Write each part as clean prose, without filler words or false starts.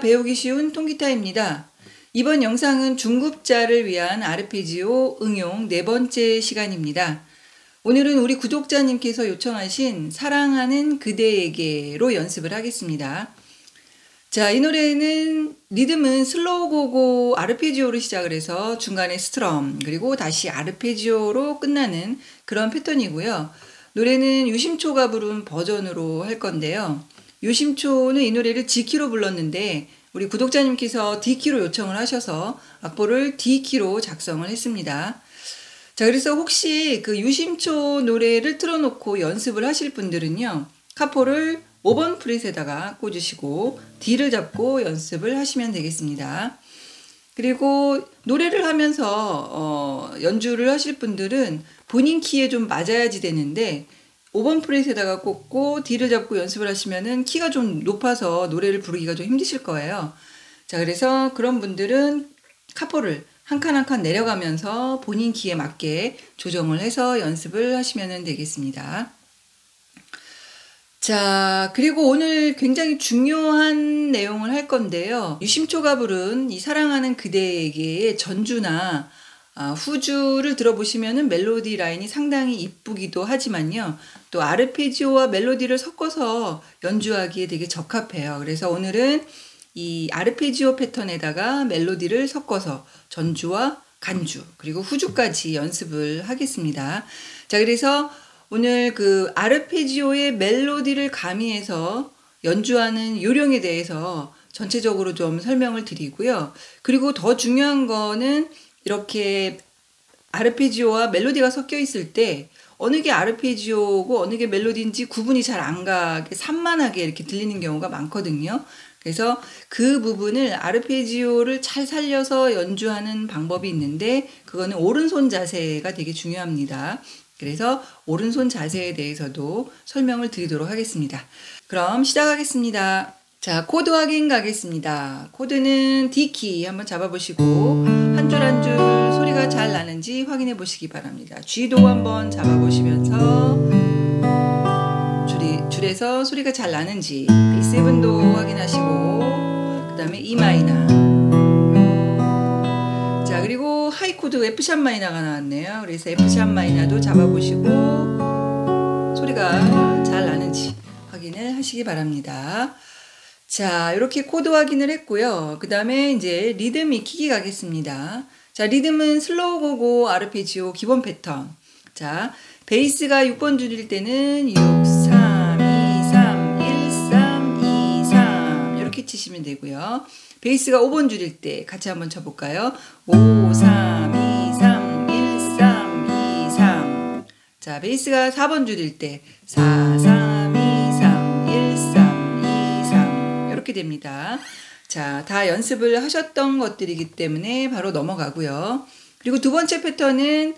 배우기 쉬운 통기타입니다. 이번 영상은 중급자를 위한 아르페지오 응용 네 번째 시간입니다. 오늘은 우리 구독자님께서 요청하신 사랑하는 그대에게로 연습을 하겠습니다. 자, 이 노래는 리듬은 슬로우 고고 아르페지오로 시작을 해서 중간에 스트럼 그리고 다시 아르페지오로 끝나는 그런 패턴이고요. 노래는 유심초가 부른 버전으로 할 건데요. 유심초는 이 노래를 G키로 불렀는데 우리 구독자님께서 D키로 요청을 하셔서 악보를 D키로 작성을 했습니다. 자, 그래서 혹시 그 유심초 노래를 틀어놓고 연습을 하실 분들은요, 카포를 5번 프렛에다가 꽂으시고 D를 잡고 연습을 하시면 되겠습니다. 그리고 노래를 하면서 연주를 하실 분들은 본인 키에 좀 맞아야지 되는데 5번 프렛에다가 꽂고 D를 잡고 연습을 하시면은 키가 좀 높아서 노래를 부르기가 좀 힘드실 거예요. 자, 그래서 그런 분들은 카포를 한 칸 한 칸 내려가면서 본인 키에 맞게 조정을 해서 연습을 하시면 되겠습니다. 자, 그리고 오늘 굉장히 중요한 내용을 할 건데요. 유심초가 부른 이 사랑하는 그대에게의 전주나 후주를 들어보시면은 멜로디 라인이 상당히 이쁘기도 하지만요. 또 아르페지오와 멜로디를 섞어서 연주하기에 되게 적합해요. 그래서 오늘은 이 아르페지오 패턴에다가 멜로디를 섞어서 전주와 간주 그리고 후주까지 연습을 하겠습니다. 자, 그래서 오늘 그 아르페지오의 멜로디를 가미해서 연주하는 요령에 대해서 전체적으로 좀 설명을 드리고요. 그리고 더 중요한 거는 이렇게 아르페지오와 멜로디가 섞여 있을 때 어느 게 아르페지오고 어느 게 멜로디인지 구분이 잘 안 가게 산만하게 이렇게 들리는 경우가 많거든요. 그래서 그 부분을 아르페지오를 잘 살려서 연주하는 방법이 있는데 그거는 오른손 자세가 되게 중요합니다. 그래서 오른손 자세에 대해서도 설명을 드리도록 하겠습니다. 그럼 시작하겠습니다. 자, 코드 확인 가겠습니다. 코드는 D키 한번 잡아보시고 한 줄 한 줄 소리가 잘 나는지 확인해 보시기 바랍니다. G도 한번 잡아보시면서 줄에서 소리가 잘 나는지 A7도 확인하시고 그 다음에 E 마이너. 자, 그리고 하이 코드 F샵 마이너가 나왔네요. 그래서 F샵 마이너도 잡아보시고 소리가 잘 나는지 확인을 하시기 바랍니다. 자, 이렇게 코드 확인을 했고요. 그 다음에 이제 리듬 익히기 가겠습니다. 자, 리듬은 슬로우 고고 아르페지오 기본 패턴. 자, 베이스가 6번 줄일 때는 6, 3, 2, 3, 1, 3, 2, 3 이렇게 치시면 되고요. 베이스가 5번 줄일 때 같이 한번 쳐볼까요? 5, 3, 2, 3, 1, 3, 2, 3. 자, 베이스가 4번 줄일 때 4, 3, 2, 3, 1, 3, 2, 3 이렇게 됩니다. 자, 다 연습을 하셨던 것들이기 때문에 바로 넘어가고요. 그리고 두 번째 패턴은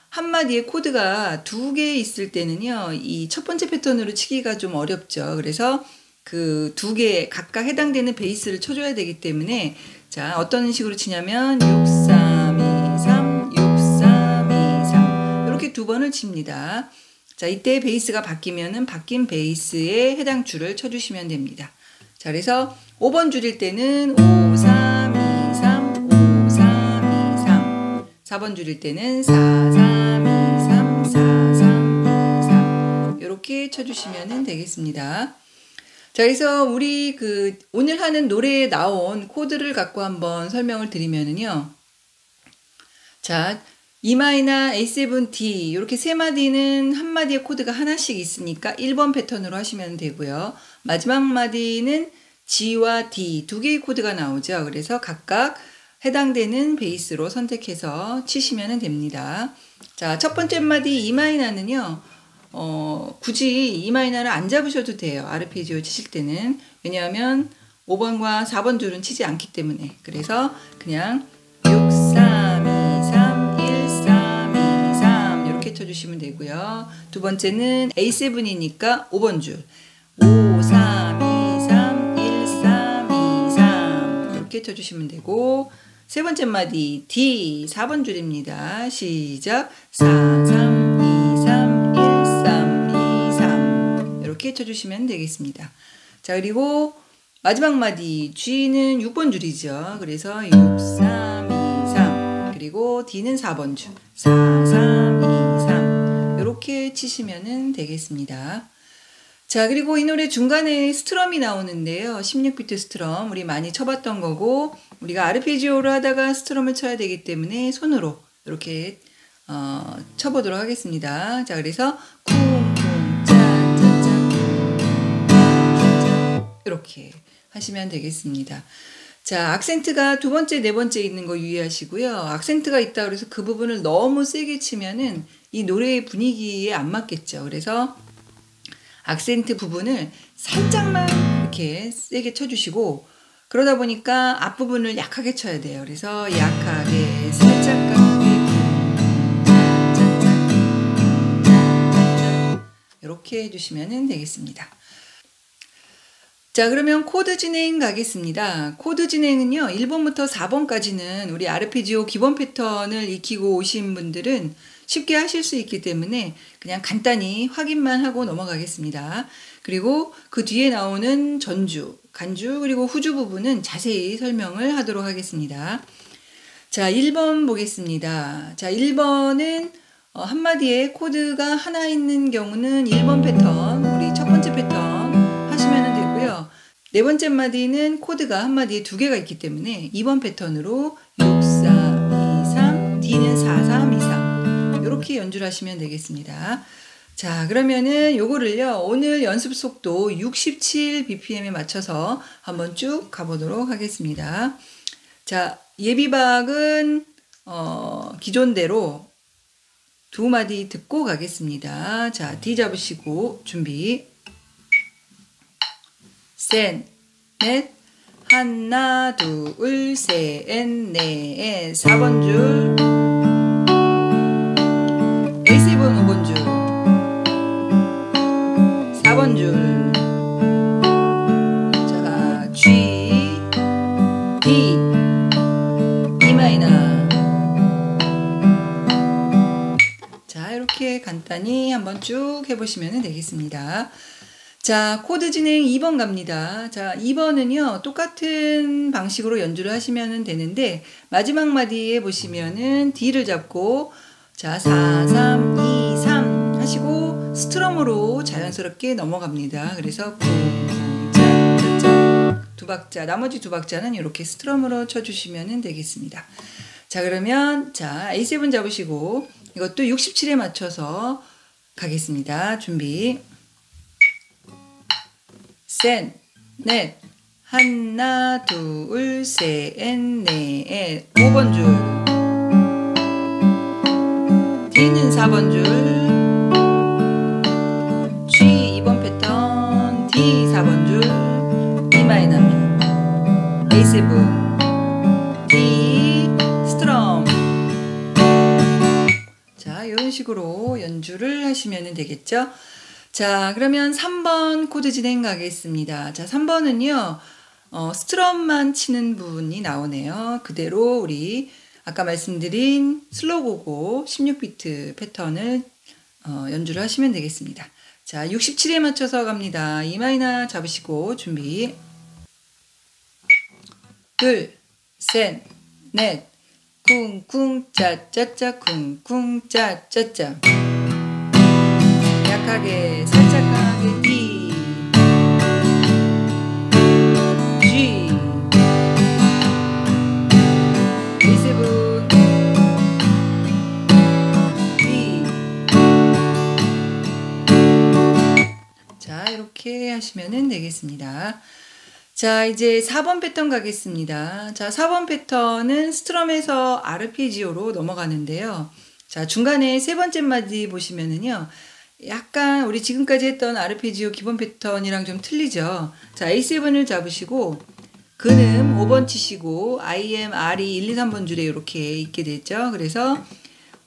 한 마디에 코드가 두 개 있을 때는요, 이 첫 번째 패턴으로 치기가 좀 어렵죠. 그래서 그 두 개 각각 해당되는 베이스를 쳐줘야 되기 때문에 자, 어떤 식으로 치냐면 6, 3, 2, 3, 6, 3, 2, 3 이렇게 두 번을 칩니다. 자, 이때 베이스가 바뀌면은 바뀐 베이스에 해당 줄을 쳐주시면 됩니다. 자, 그래서 5번 줄일 때는 5, 3, 2, 3, 5, 3, 2, 3 4번 줄일 때는 4, 3, 2, 3, 4, 3, 2, 3 이렇게 쳐주시면 되겠습니다. 자, 그래서 우리 그 오늘 하는 노래에 나온 코드를 갖고 한번 설명을 드리면은요. 자, E 마이너, A7, D 이렇게 세 마디는 한 마디의 코드가 하나씩 있으니까 1번 패턴으로 하시면 되고요. 마지막 마디는 G와 D 두 개의 코드가 나오죠. 그래서 각각 해당되는 베이스로 선택해서 치시면 됩니다. 자, 첫 번째 마디 E 마이너는요. 굳이 E 마이너를 안 잡으셔도 돼요. 아르페지오 치실 때는. 왜냐하면 5번과 4번 줄은 치지 않기 때문에. 그래서 그냥 6, 3, 2, 3, 1, 3, 2, 3 이렇게 쳐주시면 되고요. 두 번째는 A7이니까 5번 줄 5, 3, 2, 3, 1, 3, 2, 3 이렇게 쳐주시면 되고 세 번째 마디 D 4번 줄입니다. 시작 4, 3, 2, 3, 1, 3, 2, 3 이렇게 쳐주시면 되겠습니다. 자, 그리고 마지막 마디 G는 6번 줄이죠. 그래서 6, 3, 2, 3 그리고 D는 4번 줄 4, 3, 2, 3 이렇게 치시면 되겠습니다. 자, 그리고 이 노래 중간에 스트럼이 나오는데요. 16비트 스트럼 우리 많이 쳐봤던 거고 우리가 아르페지오를 하다가 스트럼을 쳐야 되기 때문에 손으로 이렇게 쳐보도록 하겠습니다. 자, 그래서 쿵쿵 짜짜짜 이렇게 하시면 되겠습니다. 자, 악센트가 두 번째, 네 번째 있는 거 유의하시고요. 악센트가 있다 그래서 그 부분을 너무 세게 치면은 이 노래의 분위기에 안 맞겠죠. 그래서 악센트 부분을 살짝만 이렇게 세게 쳐주시고 그러다 보니까 앞부분을 약하게 쳐야 돼요. 그래서 약하게 살짝 이렇게 해주시면 되겠습니다. 자, 그러면 코드 진행 가겠습니다. 코드 진행은요, 1번부터 4번까지는 우리 아르페지오 기본 패턴을 익히고 오신 분들은 쉽게 하실 수 있기 때문에 그냥 간단히 확인만 하고 넘어가겠습니다. 그리고 그 뒤에 나오는 전주, 간주, 그리고 후주 부분은 자세히 설명을 하도록 하겠습니다. 자, 1번 보겠습니다. 자, 1번은 한마디에 코드가 하나 있는 경우는 1번 패턴, 우리 첫 번째 패턴 하시면 되고요. 네 번째 마디는 코드가 한마디에 두 개가 있기 때문에 2번 패턴으로 6, 4, 2, 3, D는 4, 3, 2, 3 이렇게 연주를 하시면 되겠습니다. 자, 그러면은 요거를요, 오늘 연습 속도 67bpm에 맞춰서 한번 쭉 가보도록 하겠습니다. 자, 예비박은 기존대로 두 마디 듣고 가겠습니다. 자, D 잡으시고 준비. 셋, 넷, 하나, 둘, 셋, 넷, 4번 줄, A7 5번 줄, 4번 줄, 자, G, D, E 마이너. 자, 이렇게 간단히 한번 쭉 해보시면 되겠습니다. 자, 코드 진행 2번 갑니다. 자, 2번은요, 똑같은 방식으로 연주를 하시면 되는데, 마지막 마디에 보시면은 D를 잡고, 자, 4, 3, 2, 3 하시고, 스트럼으로 자연스럽게 넘어갑니다. 그래서 쿵, 짜, 짜, 짜. 두 박자, 나머지 두 박자는 이렇게 스트럼으로 쳐주시면 되겠습니다. 자, 그러면, 자, A7 잡으시고, 이것도 67에 맞춰서 가겠습니다. 준비. 셋, 넷, 하나, 둘, 셋, 넷, 5번 줄, D는 4번 줄, G 2번 패턴, D 4번 줄, E 마이너, A7, D, 스트럼. 자, 이런 식으로 연주를 하시면 되겠죠. 자, 그러면 3번 코드 진행 가겠습니다. 자, 3번은요, 스트럼만 치는 부분이 나오네요. 그대로 우리 아까 말씀드린 슬로우고 16비트 패턴을 연주를 하시면 되겠습니다. 자, 67에 맞춰서 갑니다. E 마이너 잡으시고 준비. 둘, 셋, 넷, 쿵쿵 짜짜짜 쿵쿵 짜짜짜. 약하게 살짝 강하게 D, G, A7, D. 자, 이렇게 하시면 되겠습니다. 자, 이제 4번 패턴 가겠습니다. 자, 4번 패턴은 스트럼에서 아르페지오로 넘어가는데요. 자, 중간에 세 번째 마디 보시면은요, 약간 우리 지금까지 했던 아르페지오 기본 패턴이랑 좀 틀리죠. 자, A7을 잡으시고 근음 5번 치시고 IM, R이 1, 2, 3번 줄에 이렇게 있게 됐죠. 그래서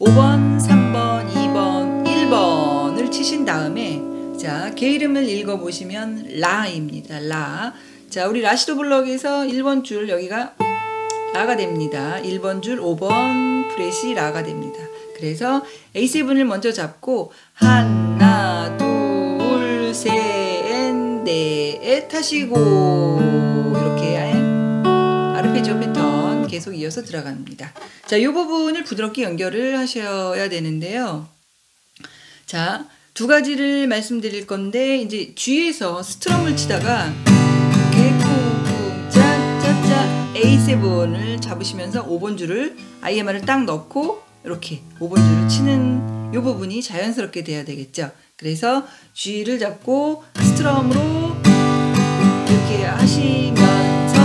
5번, 3번, 2번, 1번을 치신 다음에 자, 개 이름을 읽어보시면 라입니다. 라. 자, 우리 라시도 블럭에서 1번 줄 여기가 라가 됩니다. 1번 줄 5번 프렛이 라가 됩니다. 그래서 A7을 먼저 잡고 하나, 둘, 셋, 넷 에 타시고 이렇게 아르페지오 패턴 계속 이어서 들어갑니다. 자, 이 부분을 부드럽게 연결을 하셔야 되는데요. 자, 두 가지를 말씀드릴 건데 이제 G에서 스트럼을 치다가 이렇게 쿵쿵 짜짜짜 A7을 잡으시면서 5번 줄을 IMR을 딱 넣고 이렇게 5번 줄을 치는 이 부분이 자연스럽게 돼야 되겠죠. 그래서 G를 잡고 스트럼으로 이렇게 하시면서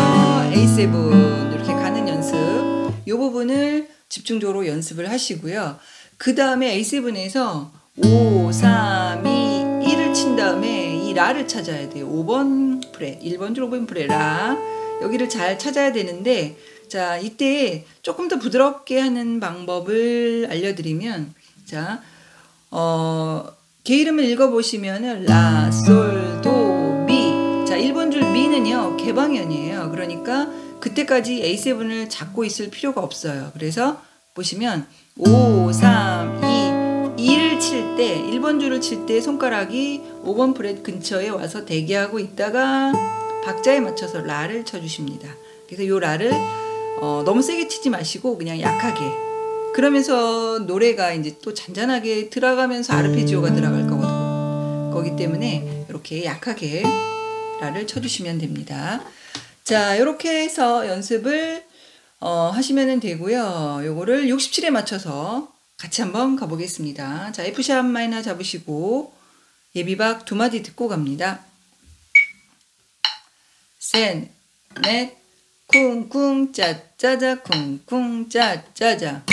A7 이렇게 가는 연습, 이 부분을 집중적으로 연습을 하시고요. 그 다음에 A7에서 5, 3, 2, 1을 친 다음에 이 라를 찾아야 돼요. 5번 프렛, 1번 줄 5번 프렛 라, 여기를 잘 찾아야 되는데, 자, 이때 조금 더 부드럽게 하는 방법을 알려드리면, 자, 개 이름을 읽어보시면은 라, 솔, 도, 미. 자, 1번 줄 미는요 개방현이에요. 그러니까 그때까지 A7을 잡고 있을 필요가 없어요. 그래서 보시면 5, 3, 2, 2를 칠 때 1번 줄을 칠 때 손가락이 5번 프렛 근처에 와서 대기하고 있다가 박자에 맞춰서 라를 쳐주십니다. 그래서 이 라를 너무 세게 치지 마시고 그냥 약하게, 그러면서 노래가 이제 또 잔잔하게 들어가면서 아르페지오가 들어갈 거기 때문에 이렇게 약하게 라를 쳐주시면 됩니다. 자, 이렇게 해서 연습을 하시면 되고요. 요거를 67에 맞춰서 같이 한번 가보겠습니다. 자, F샵 마이너 잡으시고 예비박 두 마디 듣고 갑니다. 셋, 넷, 쿵쿵 짜짜자 쿵쿵 짜짜자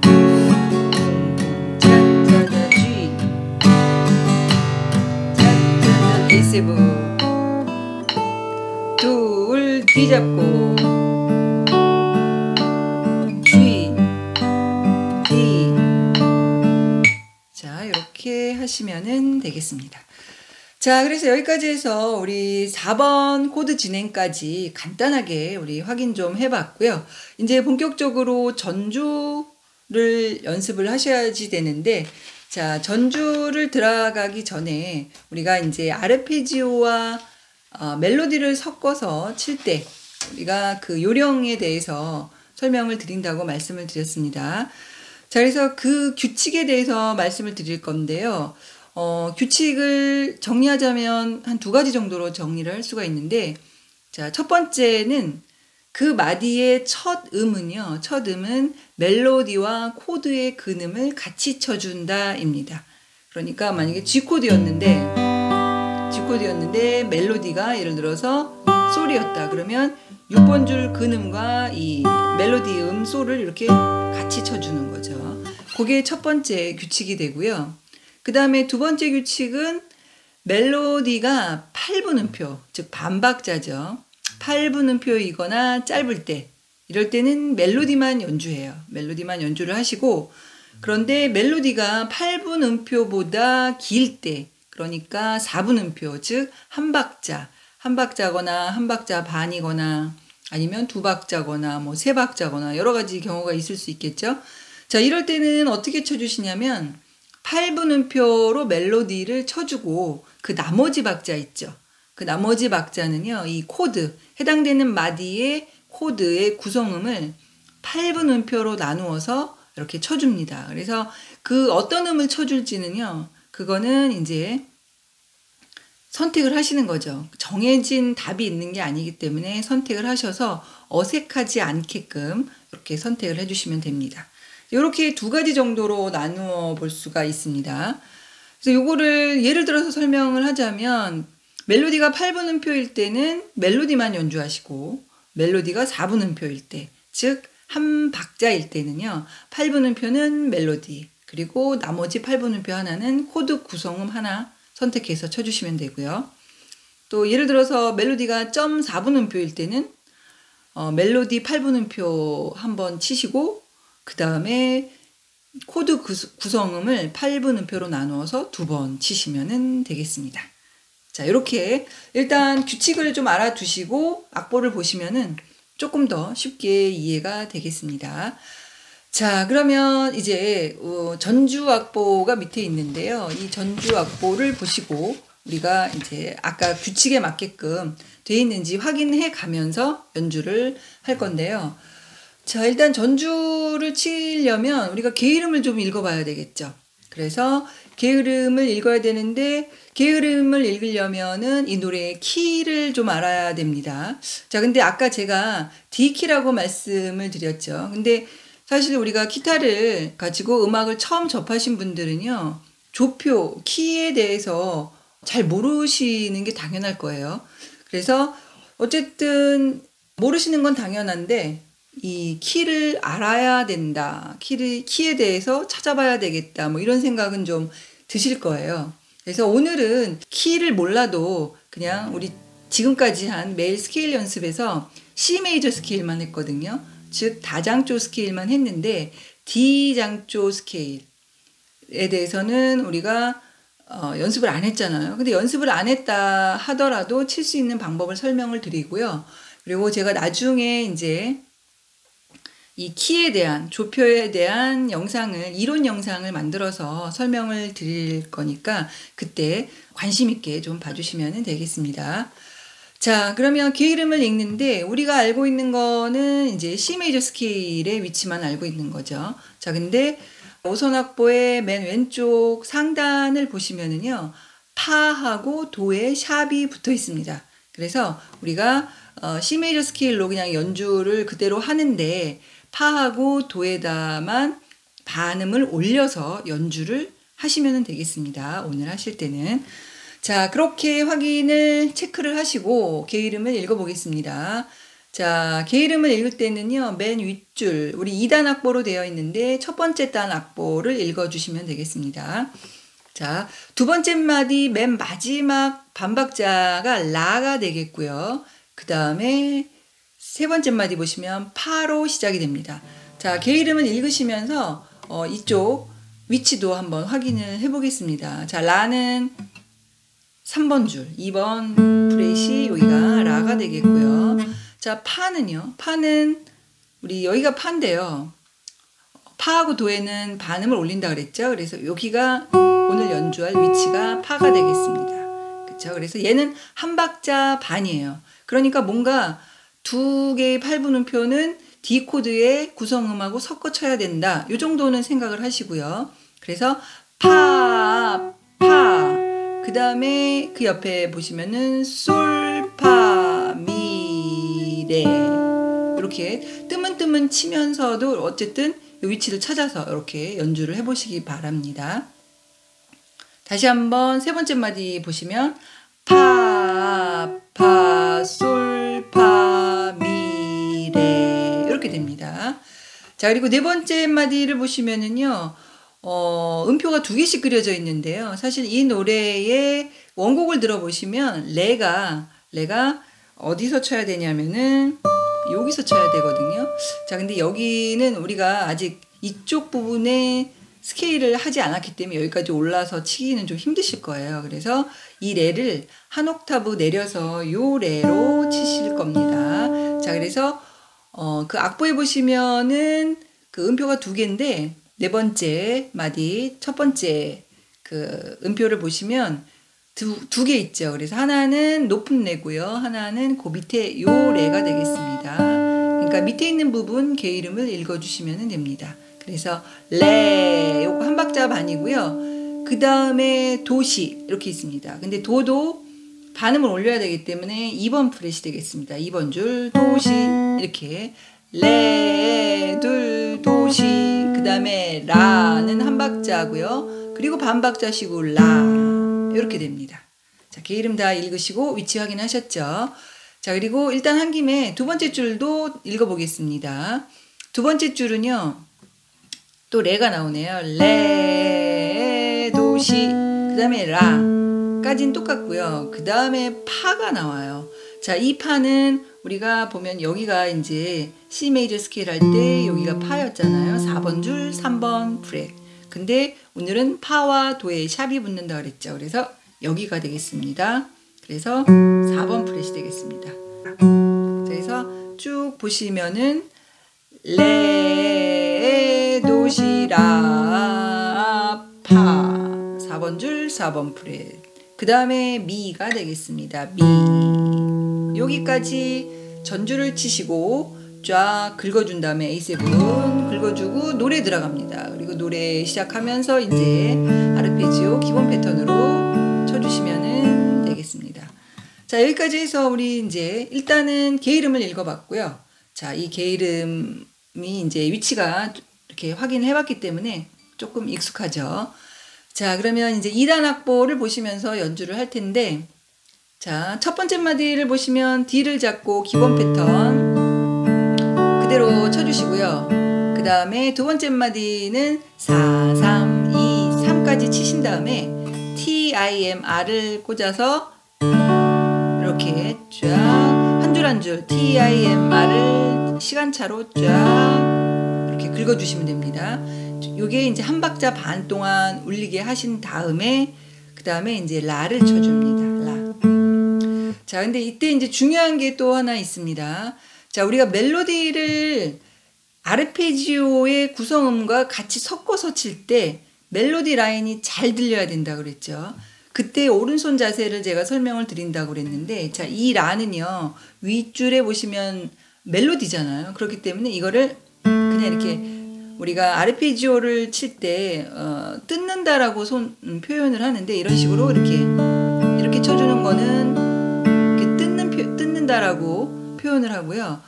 쿵쿵 짜짜자 G 짜짜자 A7 둘 D 잡고 G D. 자, 이렇게 하시면은 되겠습니다. 자, 그래서 여기까지 해서 우리 4번 코드 진행까지 간단하게 우리 확인 좀 해봤고요. 이제 본격적으로 전주를 연습을 하셔야지 되는데, 자, 전주를 들어가기 전에 우리가 이제 아르페지오와 멜로디를 섞어서 칠 때 우리가 그 요령에 대해서 설명을 드린다고 말씀을 드렸습니다. 자, 그래서 그 규칙에 대해서 말씀을 드릴 건데요. 규칙을 정리하자면 한 두 가지 정도로 정리를 할 수가 있는데, 자, 첫 번째는 그 마디의 첫 음은요, 첫 음은 멜로디와 코드의 근음을 같이 쳐준다입니다. 그러니까 만약에 G코드였는데 멜로디가 예를 들어서 솔이었다 그러면 6번 줄 근음과 이 멜로디 솔을 이렇게 같이 쳐주는 거죠. 그게 첫 번째 규칙이 되고요. 그 다음에 두 번째 규칙은 멜로디가 8분음표, 즉 반박자죠. 8분음표이거나 짧을 때, 이럴 때는 멜로디만 연주해요. 멜로디만 연주를 하시고, 그런데 멜로디가 8분음표보다 길 때, 그러니까 4분음표, 즉 한 박자거나 한 박자 반이거나 아니면 두 박자거나 뭐 세 박자거나 여러 가지 경우가 있을 수 있겠죠. 자, 이럴 때는 어떻게 쳐주시냐면 8분음표로 멜로디를 쳐주고 그 나머지 박자 있죠. 그 나머지 박자는요, 이 코드, 해당되는 마디의 코드의 구성음을 8분음표로 나누어서 이렇게 쳐줍니다. 그래서 그 어떤 음을 쳐줄지는요, 그거는 이제 선택을 하시는 거죠. 정해진 답이 있는 게 아니기 때문에 선택을 하셔서 어색하지 않게끔 이렇게 선택을 해주시면 됩니다. 이렇게 두 가지 정도로 나누어 볼 수가 있습니다. 그래서 요거를 예를 들어서 설명을 하자면 멜로디가 8분음표일 때는 멜로디만 연주하시고 멜로디가 4분음표일 때, 즉 한 박자일 때는요 8분음표는 멜로디, 그리고 나머지 8분음표 하나는 코드 구성음 하나 선택해서 쳐주시면 되고요. 또 예를 들어서 멜로디가 0.4분음표일 때는 멜로디 8분음표 한번 치시고 그 다음에 코드 구성음을 8분음표로 나누어서 두 번 치시면 되겠습니다. 자, 이렇게 일단 규칙을 좀 알아두시고 악보를 보시면은 조금 더 쉽게 이해가 되겠습니다. 자, 그러면 이제 전주 악보가 밑에 있는데요. 이 전주 악보를 보시고 우리가 이제 아까 규칙에 맞게끔 돼 있는지 확인해 가면서 연주를 할 건데요. 자, 일단 전주를 치려면 우리가 게으름을 좀 읽어봐야 되겠죠. 그래서 게으름을 읽어야 되는데 게으름을 읽으려면은 이 노래의 키를 좀 알아야 됩니다. 자, 근데 아까 제가 D키라고 말씀을 드렸죠. 근데 사실 우리가 기타를 가지고 음악을 처음 접하신 분들은요, 조표, 키에 대해서 잘 모르시는 게 당연할 거예요. 그래서 어쨌든 모르시는 건 당연한데 이 키를 알아야 된다. 키에 대해서 찾아봐야 되겠다. 뭐 이런 생각은 좀 드실 거예요. 그래서 오늘은 키를 몰라도 그냥 우리 지금까지 한 매일 스케일 연습에서 C 메이저 스케일만 했거든요. 즉 다장조 스케일만 했는데 D장조 스케일에 대해서는 우리가 연습을 안 했잖아요. 근데 연습을 안 했다 하더라도 칠 수 있는 방법을 설명을 드리고요. 그리고 제가 나중에 이제 이 키에 대한 조표에 대한 영상을 이론 영상을 만들어서 설명을 드릴 거니까 그때 관심 있게 좀 봐주시면 되겠습니다. 자, 그러면 게으름을 읽는데 우리가 알고 있는 거는 이제 C 메이저 스케일의 위치만 알고 있는 거죠. 자, 근데 오선악보의 맨 왼쪽 상단을 보시면은요, 파하고 도의 샵이 붙어 있습니다. 그래서 우리가 C 메이저 스케일로 그냥 연주를 그대로 하는데 파하고 도에다만 반음을 올려서 연주를 하시면 되겠습니다. 오늘 하실 때는. 자, 그렇게 확인을 체크를 하시고 게으름을 읽어보겠습니다. 자, 게으름을 읽을 때는요, 맨 윗줄, 우리 2단 악보로 되어 있는데 첫 번째 단 악보를 읽어주시면 되겠습니다. 자, 두 번째 마디 맨 마지막 반박자가 라가 되겠고요. 그 다음에 세 번째 마디 보시면 파로 시작이 됩니다. 자, 게으름을 읽으시면서 이쪽 위치도 한번 확인을 해보겠습니다. 자, 라는 3번 줄, 2번 프렛이 여기가 라가 되겠고요. 자, 파는요. 파는 우리 여기가 파인데요. 파하고 도에는 반음을 올린다 그랬죠. 그래서 여기가 오늘 연주할 위치가 파가 되겠습니다. 그렇죠? 그래서 얘는 한 박자 반이에요. 그러니까 뭔가 두 개의 8분음표는 D 코드의 구성음하고 섞어 쳐야 된다. 이 정도는 생각을 하시고요. 그래서 파, 파. 그 다음에 그 옆에 보시면은 솔, 파, 미, 레. 이렇게 뜨문뜨문 치면서도 어쨌든 이 위치를 찾아서 이렇게 연주를 해보시기 바랍니다. 다시 한번 세 번째 마디 보시면 파, 파, 솔, 파, 미, 레 이렇게 됩니다. 자, 그리고 네 번째 마디를 보시면은요, 음표가 두 개씩 그려져 있는데요. 사실 이 노래의 원곡을 들어보시면 레가 어디서 쳐야 되냐면은 여기서 쳐야 되거든요. 자, 근데 여기는 우리가 아직 이쪽 부분에 스케일을 하지 않았기 때문에 여기까지 올라서 치기는 좀 힘드실 거예요. 그래서 이 레를 한 옥타브 내려서 요 레로 치실 겁니다. 자, 그래서 그 악보에 보시면은 그 음표가 두 개인데 네 번째 마디 첫 번째 그 음표를 보시면 두 개 있죠. 그래서 하나는 높은 레고요. 하나는 그 밑에 요 레가 되겠습니다. 그러니까 밑에 있는 부분 게으름을 읽어주시면 됩니다. 그래서 레 요거 한 박자 반이고요. 그 다음에 도시 이렇게 있습니다. 근데 도도 반음을 올려야 되기 때문에 2번 프렛이 되겠습니다. 2번 줄 도시 이렇게 레 둘 도시 그 다음에 라는 한 박자고요. 그리고 반박자시고 라 이렇게 됩니다. 자, 게으름 다 읽으시고 위치 확인하셨죠? 자, 그리고 일단 한 김에 두 번째 줄도 읽어보겠습니다. 두 번째 줄은요, 또 레가 나오네요. 레, 도시, 그 다음에 라까지는 똑같고요. 그 다음에 파가 나와요. 자, 이 파는 우리가 보면 여기가 이제 C 메이저 스케일 할 때 여기가 파였잖아요. 4번 줄, 3번 프렛. 근데 오늘은 파와 도에 샵이 붙는다 그랬죠. 그래서 여기가 되겠습니다. 그래서 4번 프렛이 되겠습니다. 그래서 쭉 보시면은 레, 도시, 라, 파 4번 줄, 4번 프렛 그 다음에 미가 되겠습니다. 미. 여기까지 전주를 치시고 쫙 긁어준 다음에 A7 긁어주고 노래 들어갑니다. 그리고 노래 시작하면서 이제 아르페지오 기본 패턴으로 쳐주시면 되겠습니다. 자, 여기까지 해서 우리 이제 일단은 개 이름을 읽어봤고요. 자, 이 개 이름이 이제 위치가 이렇게 확인해 봤기 때문에 조금 익숙하죠. 자, 그러면 이제 2단 악보를 보시면서 연주를 할 텐데, 자, 첫 번째 마디를 보시면 D를 잡고 기본 패턴 그대로 쳐주시고요. 그 다음에 두 번째 마디는 4, 3, 2, 3까지 치신 다음에 T, I, M, R을 꽂아서 이렇게 쫙 한 줄 한 줄 T, I, M, R을 시간차로 쫙 이렇게 긁어주시면 됩니다. 요게 이제 한 박자 반 동안 울리게 하신 다음에 그 다음에 이제 라를 쳐줍니다. 라. 자, 근데 이때 이제 중요한 게 또 하나 있습니다. 자, 우리가 멜로디를 아르페지오의 구성음과 같이 섞어서 칠 때 멜로디 라인이 잘 들려야 된다 그랬죠. 그때 오른손 자세를 제가 설명을 드린다고 그랬는데, 자, 이 라는요, 윗줄에 보시면 멜로디잖아요. 그렇기 때문에 이거를 그냥 이렇게 우리가 아르페지오를 칠 때 뜯는다라고 표현을 하는데, 이런 식으로 이렇게 쳐주는 거는 이렇게 뜯는다라고 표현을 하고요.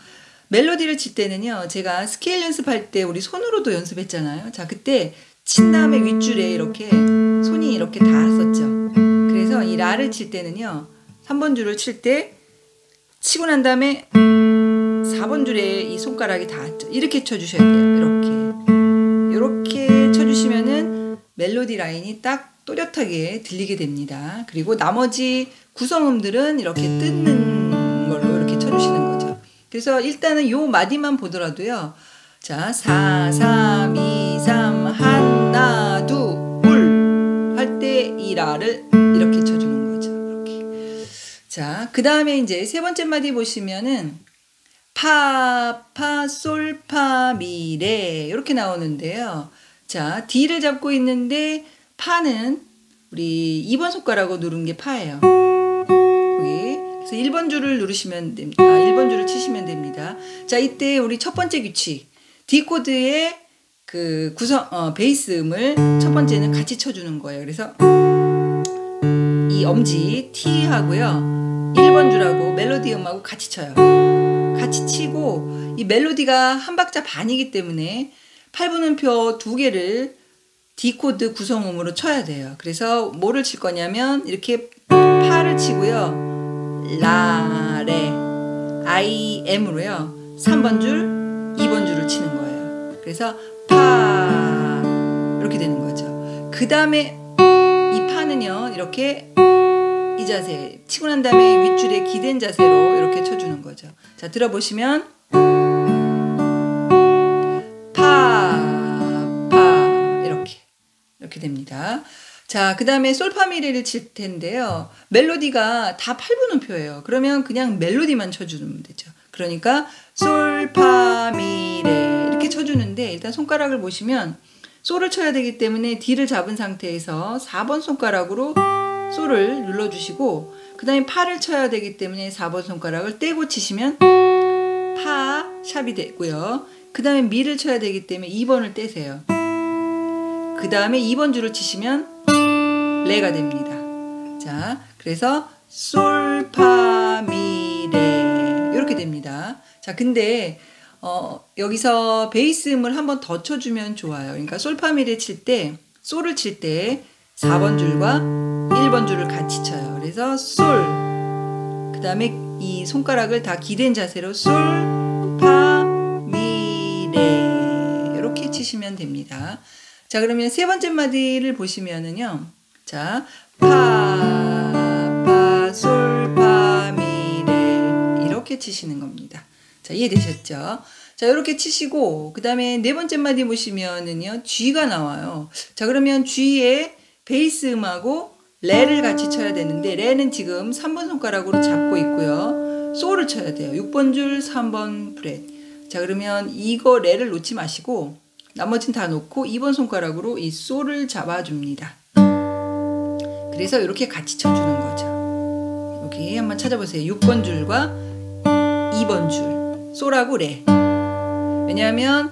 멜로디를 칠 때는요, 제가 스케일 연습할 때 우리 손으로도 연습했잖아요. 자, 그때 친 다음에 윗줄에 이렇게 손이 이렇게 닿았었죠. 그래서 이 라를 칠 때는요, 3번 줄을 칠 때 치고 난 다음에 4번 줄에 이 손가락이 닿았죠. 이렇게 쳐주셔야 돼요. 이렇게 쳐주시면은 멜로디 라인이 딱 또렷하게 들리게 됩니다. 그리고 나머지 구성음들은 이렇게 뜯는 걸로 이렇게 쳐주시는 거죠. 그래서 일단은 요 마디만 보더라도요. 자, 4, 3, 2, 3, 하나, 둘, 할 때 이 라를 이렇게 쳐주는 거죠. 이렇게. 자, 그 다음에 이제 세 번째 마디 보시면은 파, 파, 솔, 파, 미, 레 이렇게 나오는데요. 자, D를 잡고 있는데 파는 우리 2번 손가락으로 누른 게 파예요. 여기. 그래서 1번 줄을 누르시면 됩니다. 1번 줄을 치시면 됩니다. 자, 이때 우리 첫 번째 규칙. D 코드의 그 베이스 음을 첫 번째는 같이 쳐주는 거예요. 그래서 이 엄지 T 하고요. 1번 줄하고 멜로디 음하고 같이 쳐요. 같이 치고 이 멜로디가 한 박자 반이기 때문에 8분음표 2개를 D 코드 구성음으로 쳐야 돼요. 그래서 뭐를 칠 거냐면 이렇게 파를 치고요. 라, 레, I, M으로요. 3번 줄, 2번 줄을 치는 거예요. 그래서 파 이렇게 되는 거죠. 그 다음에 이 파는요. 이렇게 이 자세 치고 난 다음에 윗줄에 기댄 자세로 이렇게 쳐주는 거죠. 자, 들어보시면 이렇게 됩니다. 자, 그 다음에 솔파미레를 칠 텐데요. 멜로디가 다 8분음표예요. 그러면 그냥 멜로디만 쳐주면 되죠. 그러니까 솔파미레 이렇게 쳐주는데 일단 손가락을 보시면 솔을 쳐야 되기 때문에 D를 잡은 상태에서 4번 손가락으로 솔을 눌러주시고 그 다음에 파를 쳐야 되기 때문에 4번 손가락을 떼고 치시면 파 샵이 되고요. 그 다음에 미를 쳐야 되기 때문에 2번을 떼세요. 그 다음에 2번 줄을 치시면 레가 됩니다. 자, 그래서 솔, 파, 미, 레 이렇게 됩니다. 자, 근데 여기서 베이스 음을 한 번 더 쳐주면 좋아요. 그러니까 솔, 파, 미, 레 칠 때 솔을 칠 때 4번 줄과 1번 줄을 같이 쳐요. 그래서 솔, 그 다음에 이 손가락을 다 기댄 자세로 솔, 파, 미, 레 이렇게 치시면 됩니다. 자, 그러면 세 번째 마디를 보시면은요. 자, 파, 솔, 파, 미, 레 이렇게 치시는 겁니다. 자, 이해되셨죠? 자, 이렇게 치시고 그 다음에 네 번째 마디 보시면은요. G가 나와요. 자, 그러면 G의 베이스 음하고 레를 같이 쳐야 되는데 레는 지금 3번 손가락으로 잡고 있고요. 솔을 쳐야 돼요. 6번 줄 3번 프렛. 자, 그러면 이거 레를 놓지 마시고 나머지는 다 놓고 2번 손가락으로 이 솔을 잡아줍니다. 그래서 이렇게 같이 쳐주는 거죠. 여기 한번 찾아보세요. 6번 줄과 2번 줄 소라고 레. 왜냐하면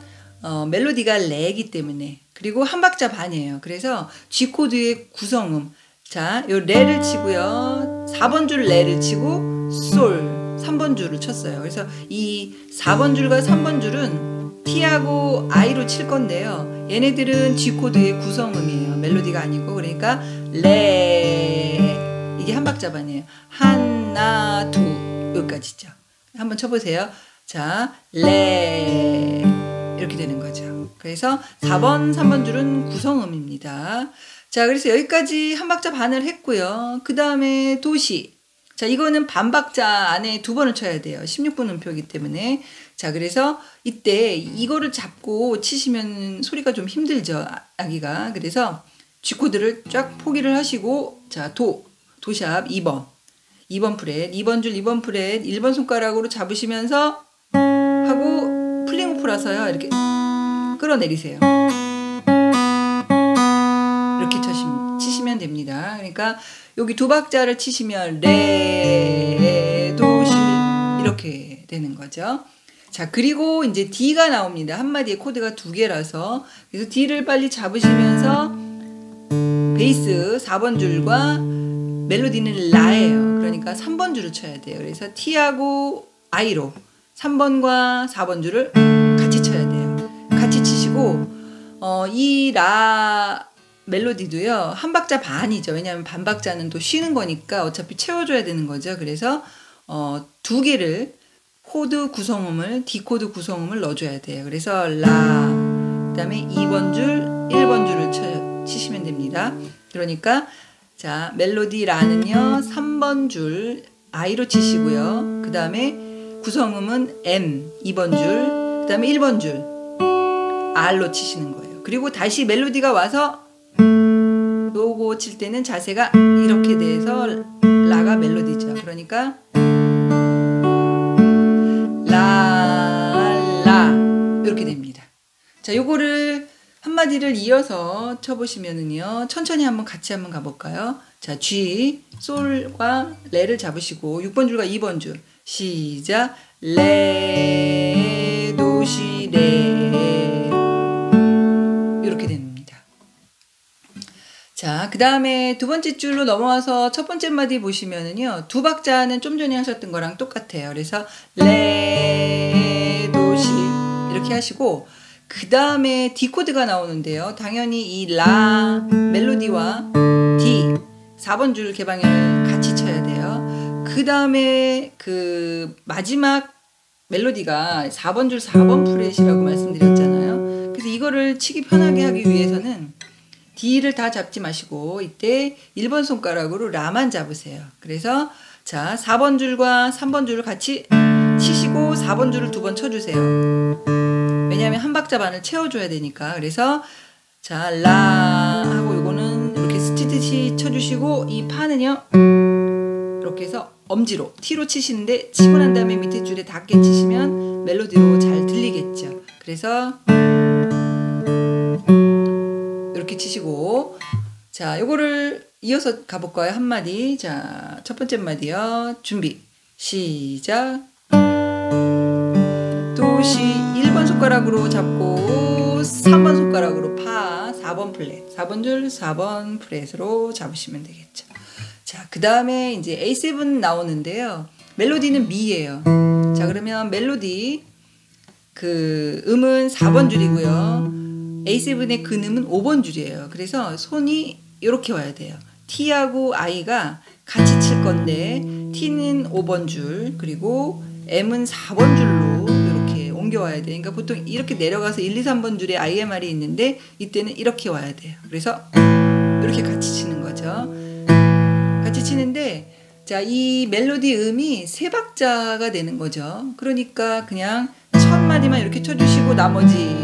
멜로디가 레이기 때문에. 그리고 한 박자 반이에요. 그래서 G 코드의 구성음. 자, 요 레를 치고요. 4번 줄 레를 치고 솔 3번 줄을 쳤어요. 그래서 이 4번 줄과 3번 줄은 T하고 I로 칠 건데요. 얘네들은 G 코드의 구성음이에요. 멜로디가 아니고. 그러니까 레 이게 한 박자 반이에요. 하나 둘 여기까지죠. 한번 쳐보세요. 자, 레 이렇게 되는 거죠. 그래서 4번, 3번 줄은 구성음입니다. 자, 그래서 여기까지 한 박자 반을 했고요. 그 다음에 도시. 자, 이거는 반 박자 안에 2번을 쳐야 돼요. 16분 음표이기 때문에. 자, 그래서 이때 이거를 잡고 치시면 소리가 좀 힘들죠. 아기가. 그래서 G코드를 쫙 포기를 하시고, 자, 도샵 2번 프렛, 2번 줄 2번 프렛, 1번 손가락으로 잡으시면서 하고 플링오프라서요. 이렇게 끌어내리세요. 이렇게 치시면 됩니다. 그러니까 여기 2박자를 치시면 레, 도, 시 이렇게 되는 거죠. 자, 그리고 이제 D가 나옵니다. 한 마디에 코드가 2개라서. 그래서 D를 빨리 잡으시면서 베이스 4번 줄과 멜로디는 라예요. 그러니까 3번 줄을 쳐야 돼요. 그래서 T하고 I로 3번과 4번 줄을 같이 쳐야 돼요. 같이 치시고 이 라 멜로디도요. 한 박자 반이죠. 왜냐하면 반 박자는 또 쉬는 거니까 어차피 채워줘야 되는 거죠. 그래서 2개를 코드 구성음을 D 코드 구성음을 넣어줘야 돼요. 그래서 라 그다음에 2번 줄 1번 줄을 치시면 됩니다. 그러니까 자, 멜로디 라는요. 3번 줄 I로 치시고요. 그 다음에 구성음은 M 2번 줄, 그 다음에 1번 줄 R로 치시는 거예요. 그리고 다시 멜로디가 와서 요거 칠 때는 자세가 이렇게 돼서 라가 멜로디죠. 그러니까 라 이렇게 됩니다. 자, 요거를 한마디를 이어서 쳐보시면은요. 천천히 같이 한번 가볼까요? 자, G, 솔과 레를 잡으시고 6번 줄과 2번 줄 시작. 레, 도, 시, 레 이렇게 됩니다. 자, 그 다음에 2번째 줄로 넘어와서 첫 번째 마디 보시면은요. 2박자는 좀 전에 하셨던 거랑 똑같아요. 그래서 레, 도, 시 이렇게 하시고 그 다음에 D 코드가 나오는데요. 당연히 이 라 멜로디와 D 4번 줄 개방을 같이 쳐야 돼요. 그 다음에 그 마지막 멜로디가 4번 줄 4번 프렛이라고 말씀드렸잖아요. 그래서 이거를 치기 편하게 하기 위해서는 D를 다 잡지 마시고 이때 1번 손가락으로 라만 잡으세요. 그래서 자, 4번 줄과 3번 줄을 같이 치시고 4번 줄을 2번 쳐주세요. 왜냐하면 한 박자 반을 채워줘야 되니까. 그래서 자, 라 하고 요거는 이렇게 스치듯이 쳐주시고 이 파는요 이렇게 해서 엄지로 T로 치시는데 치고 난 다음에 밑에 줄에 닿게 치시면 멜로디로 잘 들리겠죠. 그래서 이렇게 치시고 자, 요거를 이어서 가볼까요? 한 마디. 자, 첫 번째 마디요. 준비 시작. 도시 1번 손가락으로 잡고 3번 손가락으로 파 4번 플랫 4번 줄 4번 프렛으로 잡으시면 되겠죠. 자, 그 다음에 이제 A7 나오는데요. 멜로디는 미예요. 자, 그러면 멜로디 그 음은 4번 줄이고요. A7의 근음은 5번 줄이에요. 그래서 손이 이렇게 와야 돼요. T하고 I가 같이 칠 건데 T는 5번 줄 그리고 M은 4번 줄로 이렇게 옮겨와야 돼요. 그러니까 보통 이렇게 내려가서 1, 2, 3번 줄에 IMR이 있는데 이때는 이렇게 와야 돼요. 그래서 이렇게 같이 치는 거죠. 같이 치는데 자, 이 멜로디 음이 3박자가 되는 거죠. 그러니까 그냥 첫 마디만 이렇게 쳐주시고 나머지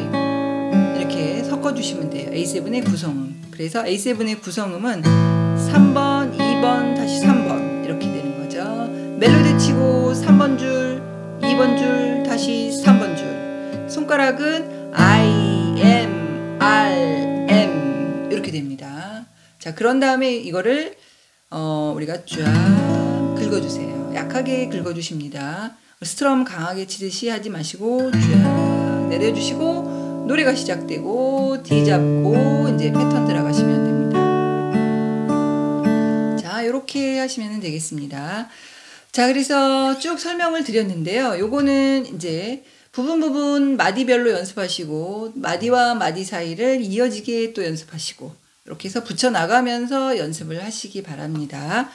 이렇게 섞어주시면 돼요. A7의 구성음. 그래서 A7의 구성음은 3번, 2번, 다시 3번 이렇게 되는 거죠. 멜로디 치고 3번 줄, 2번 줄, 다시 3번 줄. 손가락은 I, M, R, M 이렇게 됩니다. 자, 그런 다음에 이거를 우리가 쫙 긁어주세요. 약하게 긁어주십니다. 스트럼 강하게 치듯이 하지 마시고 쫙 내려주시고 노래가 시작되고 D 잡고 이제 패턴 들어가시면 됩니다. 자, 이렇게 하시면 되겠습니다. 자, 그래서 쭉 설명을 드렸는데요. 요거는 이제 부분 마디별로 연습하시고 마디와 마디 사이를 이어지게 또 연습하시고 이렇게 해서 붙여 나가면서 연습을 하시기 바랍니다.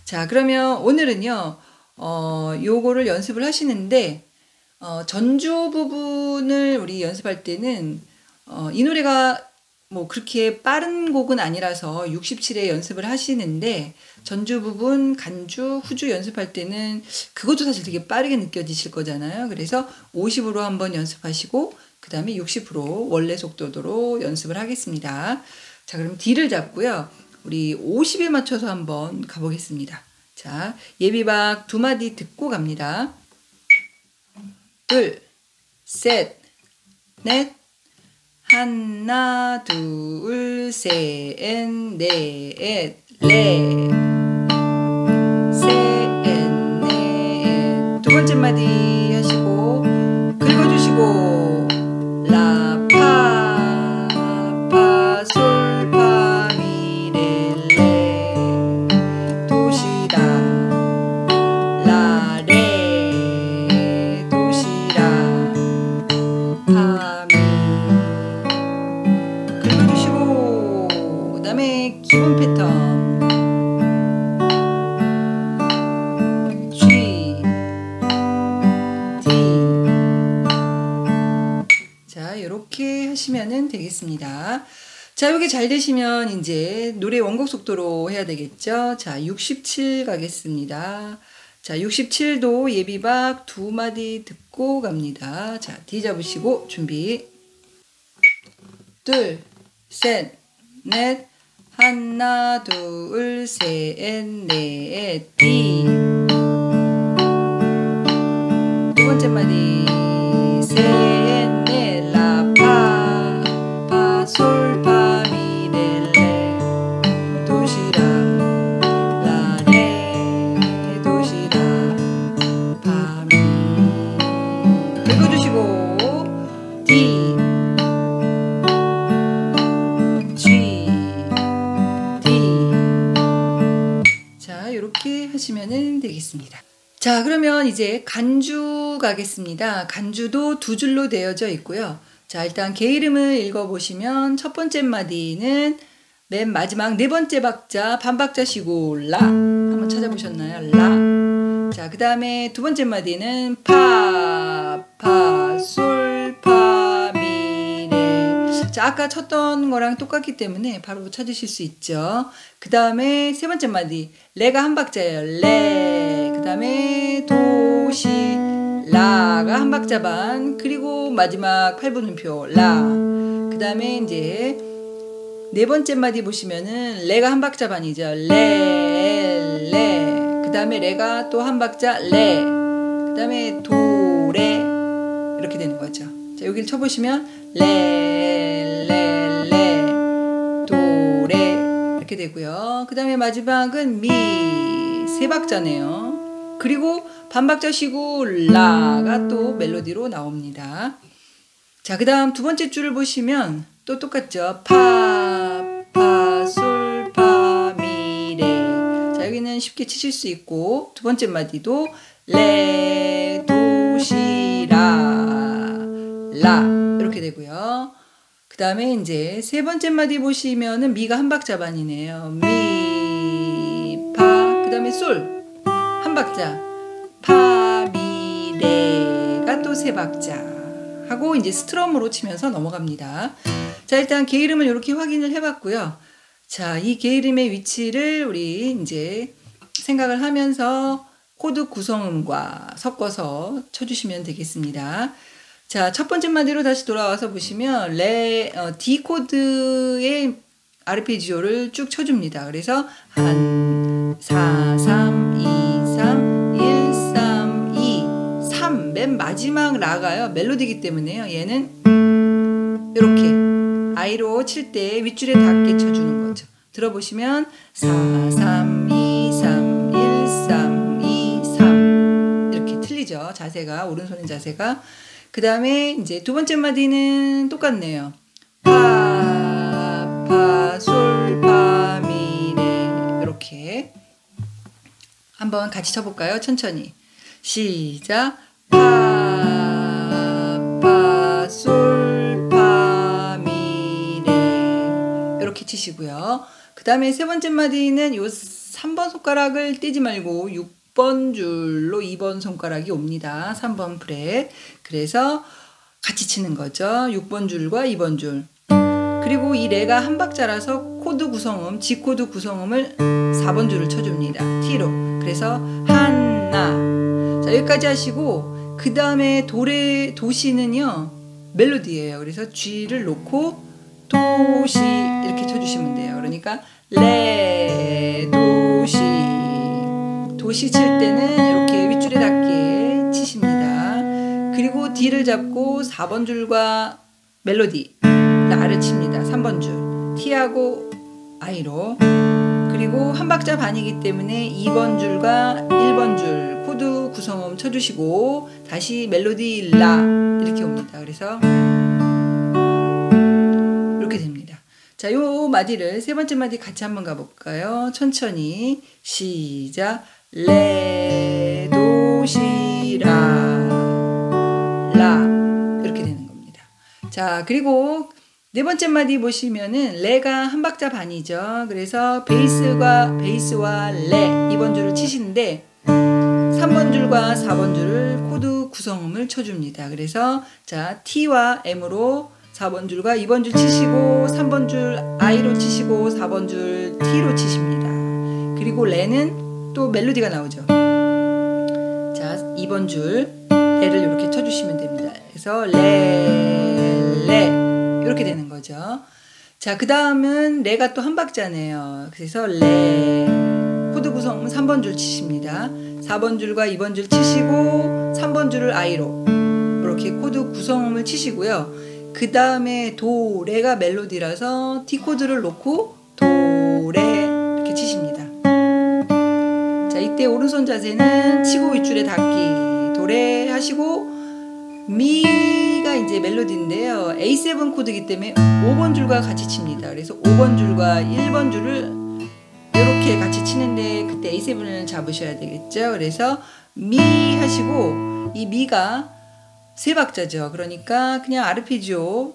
자, 그러면 오늘은요, 요거를 연습을 하시는데, 전주 부분을 우리 연습할 때는, 이 노래가 뭐 그렇게 빠른 곡은 아니라서 67에 연습을 하시는데, 전주 부분, 간주, 후주 연습할 때는 그것도 사실 되게 빠르게 느껴지실 거잖아요. 그래서 50으로 한번 연습하시고, 그 다음에 60% 원래 속도로 연습을 하겠습니다. 자, 그럼 D를 잡고요. 우리 50에 맞춰서 한번 가보겠습니다. 자, 예비박 두 마디 듣고 갑니다. 둘, 셋, 넷, 하나, 둘, 셋, 넷, 넷, 셋, 넷. 두 번째 마디 하시고 긁어주시고 라, 파, 파, 솔, 파, 미, 레, 레, 도시라, 라, 레, 도시라, 파, 미. 긁어주시고 그 다음에 기본 패턴 G, D. 자, 이렇게 하시면 되겠습니다. 자, 여기 잘 되시면 이제 노래 원곡 속도로 해야 되겠죠. 자, 67 가겠습니다. 자, 67도 예비박 두 마디 듣고 갑니다. 자, D 잡으시고 준비. 둘, 셋, 넷, 하나, 둘, 셋, 넷, D. 두 번째 마디 셋, 넷, 라, 파, 파, 솔, 파, 미, 레, 레, 도시라, 라, 레, 도시라, 파, 미. 긁어주시고 D, G, D. 자, 이렇게 하시면 되겠습니다. 자, 그러면 이제 간주 가겠습니다. 간주도 두 줄로 되어져 있고요. 자, 일단 개 이름을 읽어보시면 첫 번째 마디는 맨 마지막 네 번째 박자 반박자 쉬고 라 한번 찾아보셨나요? 라. 자, 그 다음에 두 번째 마디는 파, 파, 솔, 파, 미, 레. 자, 아까 쳤던 거랑 똑같기 때문에 바로 찾으실 수 있죠. 그 다음에 세 번째 마디 레가 한 박자예요. 레. 그 다음에 도, 시, 라가 한 박자 반. 그리고 마지막 8분음표 라. 그 다음에 이제 네 번째 마디 보시면은 레가 한 박자 반이죠. 레, 레. 그 다음에 레가 또 한 박자 레. 그 다음에 도, 레. 이렇게 되는 거죠. 자, 여기를 쳐보시면 레, 레, 레, 도, 레. 이렇게 되고요. 그 다음에 마지막은 미. 세 박자네요. 그리고 반박자 쉬고 라가 또 멜로디로 나옵니다. 자, 그 다음 두 번째 줄을 보시면 또 똑같죠. 파, 파, 솔, 파, 미, 레. 자, 여기는 쉽게 치실 수 있고 두 번째 마디도 레, 도, 시, 라, 라 이렇게 되고요. 그 다음에 이제 세 번째 마디 보시면은 미가 한 박자 반이네요. 미, 파, 그 다음에 솔 한 박자, 파, 미, 레가 또 세 박자 하고 이제 스트럼으로 치면서 넘어갑니다. 자, 일단 개 이름을 이렇게 확인을 해봤고요. 자, 이 개 이름의 위치를 우리 이제 생각을 하면서 코드 구성음과 섞어서 쳐주시면 되겠습니다. 자, 첫 번째 마디로 다시 돌아와서 보시면 D 코드의 아르페지오를 쭉 쳐줍니다. 그래서 한 4, 3, 2, 3, 1, 3, 2, 3 맨 마지막 라가요. 멜로디이기 때문에요. 얘는 이렇게 아이로 칠 때 윗줄에 닿게 쳐주는 거죠. 들어보시면 4, 3, 2 같아요. 자세가, 오른손의 자세가. 그 다음에 이제 두 번째 마디는 똑같네요. 파, 파, 솔, 파, 미, 레. 이렇게. 한번 같이 쳐볼까요? 천천히. 시작. 파, 파, 솔, 파, 미, 레. 이렇게 치시고요. 그 다음에 세 번째 마디는 요 3번 손가락을 떼지 말고 6번 줄로 2번 손가락이 옵니다. 3번 프렛. 그래서 같이 치는 거죠. 6번 줄과 2번 줄. 그리고 이 레가 한 박자라서 코드 구성음, G 코드 구성음을 4번 줄을 쳐줍니다. T로. 그래서 하나. 자, 여기까지 하시고 그 다음에 도시는요 멜로디예요. 그래서 G를 놓고 도시 이렇게 쳐주시면 돼요. 그러니까 레 도시. 도시 칠 때는 이렇게 윗줄에 닿게 치십니다. 그리고 D를 잡고 4번 줄과 멜로디 라를 칩니다. 3번 줄 T하고 I로. 그리고 한 박자 반이기 때문에 2번 줄과 1번 줄 코드 구성음 쳐주시고 다시 멜로디 라 이렇게 옵니다. 그래서 이렇게 됩니다. 자, 요 마디를 세 번째 마디 같이 한번 가볼까요? 천천히 시작. 레 도 시 라 이렇게 되는 겁니다. 자, 그리고 네 번째 마디 보시면은 레가 한 박자 반이죠. 그래서 베이스와 레 2번 줄을 치시는데 3번 줄과 4번 줄을 코드 구성음을 쳐줍니다. 그래서 자 T와 M으로 4번 줄과 2번 줄 치시고 3번 줄 I로 치시고 4번 줄 T로 치십니다. 그리고 레는 또 멜로디가 나오죠. 자 2번 줄 레를 이렇게 쳐주시면 됩니다. 그래서 레 이렇게 되는 거죠. 자, 그 다음은 레가 또 한 박자네요. 그래서 레 코드 구성은 3번 줄 치십니다. 4번 줄과 2번 줄 치시고 3번 줄을 I로 이렇게 코드 구성음을 치시고요. 그 다음에 도, 레가 멜로디라서 D 코드를 놓고 도, 레 이렇게 치십니다. 자, 이때 오른손 자세는 치고 윗줄에 닿기 도, 레 하시고 미가 이제 멜로디인데요. A7 코드이기 때문에 5번 줄과 같이 칩니다. 그래서 5번 줄과 1번 줄을 이렇게 같이 치는데 그때 A7을 잡으셔야 되겠죠. 그래서 미 하시고 이 미가 세 박자죠. 그러니까 그냥 아르페지오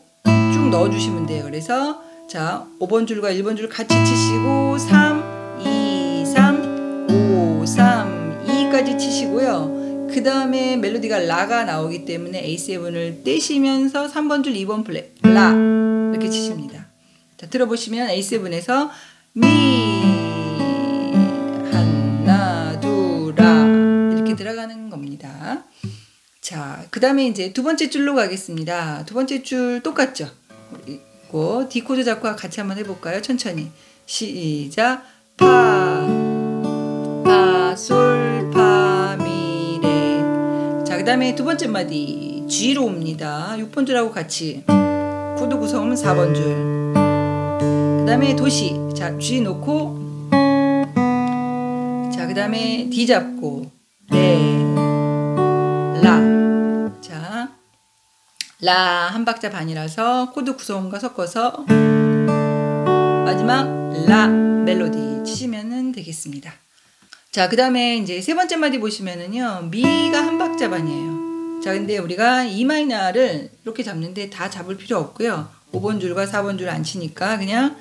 쭉 넣어주시면 돼요. 그래서 자 5번 줄과 1번 줄 같이 치시고 3, 2, 3, 5, 3, 2까지 치시고요. 그 다음에 멜로디가 라가 나오기 때문에 A7을 떼시면서 3번 줄 2번 플랫 라 이렇게 치십니다. 자, 들어보시면 A7에서 미 하나 둘 라 이렇게 들어가는 겁니다. 자, 그 다음에 이제 두 번째 줄로 가겠습니다. 두 번째 줄 똑같죠? 그리고 D 코드 잡고 같이 한번 해볼까요? 천천히 시작. 파, 파, 솔, 파, 미. 그 다음에 두 번째 마디 G로 옵니다. 6번 줄하고 같이 코드 구성은 4번 줄. 그 다음에 도시 자 G 놓고 자 그 다음에 D 잡고 레 라 자 라 한 박자 반이라서 코드 구성음과 섞어서 마지막 라 멜로디 치시면 되겠습니다. 자, 그 다음에 이제 세 번째 마디 보시면은요, 미가 한 박자 반이에요. 자, 근데 우리가 E 마이너를 이렇게 잡는데 다 잡을 필요 없고요. 5번 줄과 4번 줄 안 치니까 그냥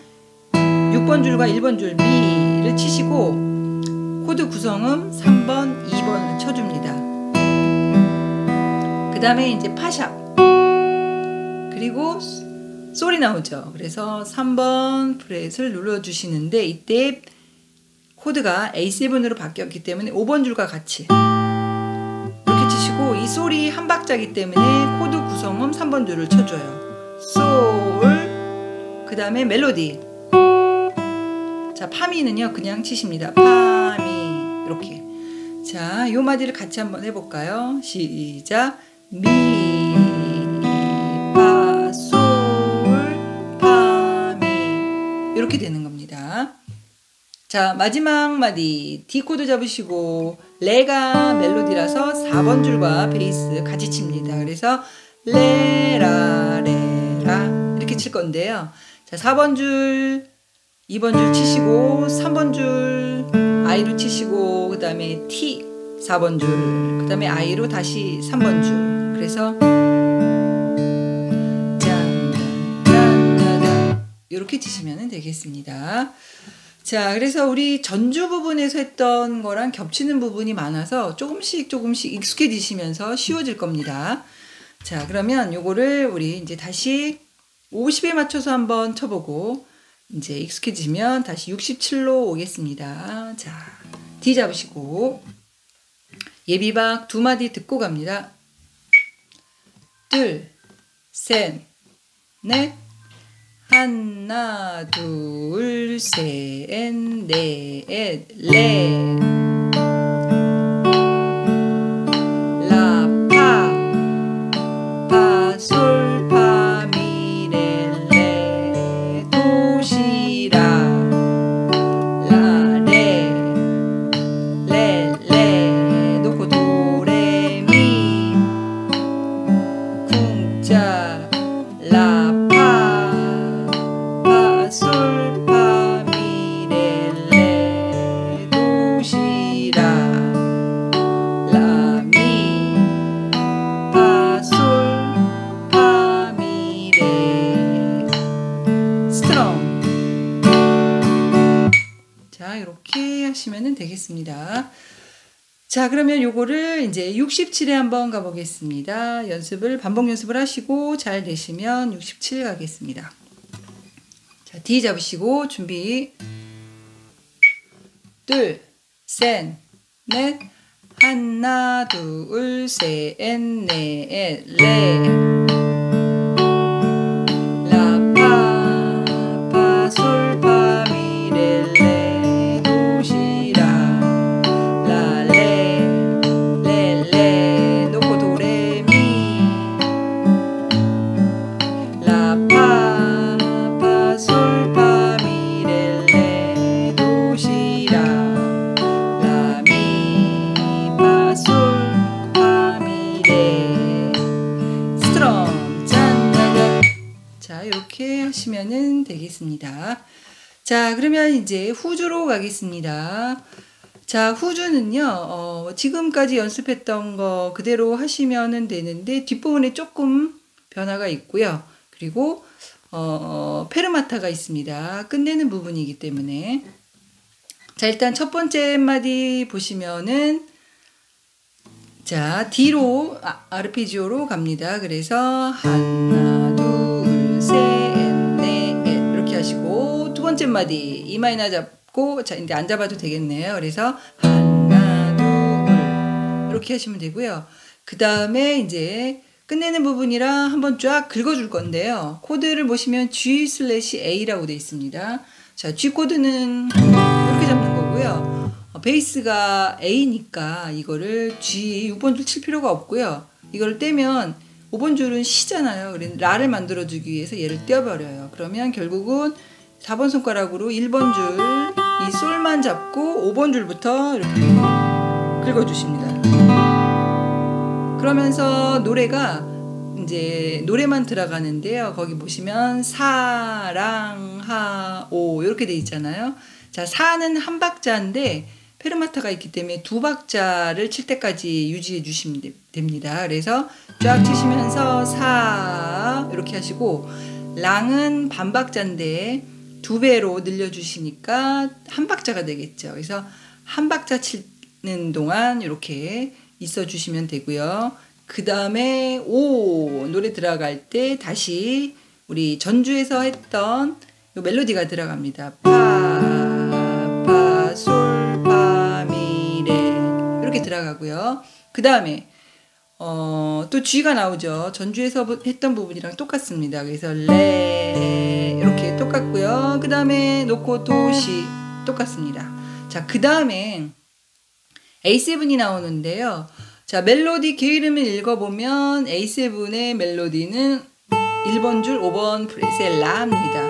6번 줄과 1번 줄 미를 치시고 코드 구성음 3번, 2번을 쳐줍니다. 그 다음에 이제 파샵. 그리고 솔이 나오죠. 그래서 3번 프렛을 눌러주시는데 이때 코드가 A7으로 바뀌었기 때문에 5번 줄과 같이 이렇게 치시고 이 솔이 한 박자이기 때문에 코드 구성음 3번 줄을 쳐줘요. 솔 그 다음에 멜로디 자 파미는요 그냥 치십니다. 파미 이렇게 자 요 마디를 같이 한번 해볼까요? 시작 미 파 솔 파미 이렇게 되는 겁니다. 자 마지막 마디 D 코드 잡으시고 레가 멜로디라서 4번 줄과 베이스 같이 칩니다. 그래서 레라 레라 이렇게 칠 건데요. 자, 4번 줄, 2번 줄 치시고 3번 줄 I로 치시고 그 다음에 T 4번 줄, 그 다음에 I로 다시 3번 줄. 그래서 짠짠짠짠 이렇게 치시면 되겠습니다. 자, 그래서 우리 전주 부분에서 했던 거랑 겹치는 부분이 많아서 조금씩 익숙해지시면서 쉬워질 겁니다. 자, 그러면 요거를 우리 이제 다시 50에 맞춰서 한번 쳐보고 이제 익숙해지면 다시 67로 오겠습니다. 자, D 잡으시고 예비박 2마디 듣고 갑니다. 둘, 셋, 넷. 하나, 둘, 셋, 넷, 레. 라, 파, 파, 솔, 파, 미, 레, 도, 시, 라. 라, 레, 놓고 도, 레, 미. 쿵, 짜, 라, 솔, 파, 미, 레, 도, 시, 라. 라, 미, 파, 솔, 파, 미, 레. 스트롱. 자, 이렇게 하시면 되겠습니다. 자, 그러면 요거를 이제 67에 한번 가보겠습니다. 반복 연습을 하시고 잘 되시면 67 가겠습니다. 자, D 잡으시고 준비. 둘, 셋, 넷. 하나, 둘, 셋, 넷, 레. 라, 파, 파, 솔, 파, 미, 레, 도, 시, 라. 라, 레, 놓고 도, 레, 미. 라, 파, 솔, 파, 미, 레, 도, 시, 라. 라, 미, 파, 솔, 파, 미, 레. 스트롱. 짠. 자, 이렇게 하시면 되겠습니다. 자, 그러면 이제 후주로 가겠습니다. 자, 후주는요, 지금까지 연습했던 거 그대로 하시면 되는데, 뒷부분에 조금 변화가 있고요. 그리고 페르마타가 있습니다. 끝내는 부분이기 때문에. 자, 일단 첫 번째 마디 보시면은 자, D로 아르페지오로 갑니다. 그래서 하나, 둘, 셋, 넷 이렇게 하시고 두 번째 마디 E 마이너 잡고 자, 이제 안 잡아도 되겠네요. 그래서 하나, 둘 이렇게 하시면 되고요. 그 다음에 이제 끝내는 부분이라 한번 쫙 긁어줄 건데요. 코드를 보시면 G/A라고 되어 있습니다. 자, G 코드는 이렇게 잡는 거고요. 베이스가 A니까 이거를 G 6번 줄 칠 필요가 없고요. 이거를 떼면 5번 줄은 C잖아요. 그래서 라를 만들어주기 위해서 얘를 떼어버려요. 그러면 결국은 4번 손가락으로 1번 줄 이 솔만 잡고 5번 줄부터 이렇게 긁어주십니다. 그러면서 노래가 이제 노래만 들어가는데요. 거기 보시면 사랑하오 이렇게 돼 있잖아요. 자, 사는 한 박자인데 페르마타가 있기 때문에 두 박자를 칠 때까지 유지해 주시면 됩니다. 그래서 쫙 치시면서 사 이렇게 하시고 랑은 반 박자인데 두 배로 늘려주시니까 한 박자가 되겠죠. 그래서 한 박자 치는 동안 이렇게 있어 주시면 되고요. 그 다음에 오 노래 들어갈 때 다시 우리 전주에서 했던 요 멜로디가 들어갑니다. 파, 솔, 파, 미, 레 이렇게 들어가고요. 그 다음에 또 G가 나오죠. 전주에서 했던 부분이랑 똑같습니다. 그래서 레 이렇게 똑같고요. 그 다음에 놓고 도시 똑같습니다. 자, 그 다음에 A7이 나오는데요. 자, 멜로디 게으름을 읽어보면 A7의 멜로디는 1번 줄 5번 프렛의 라입니다.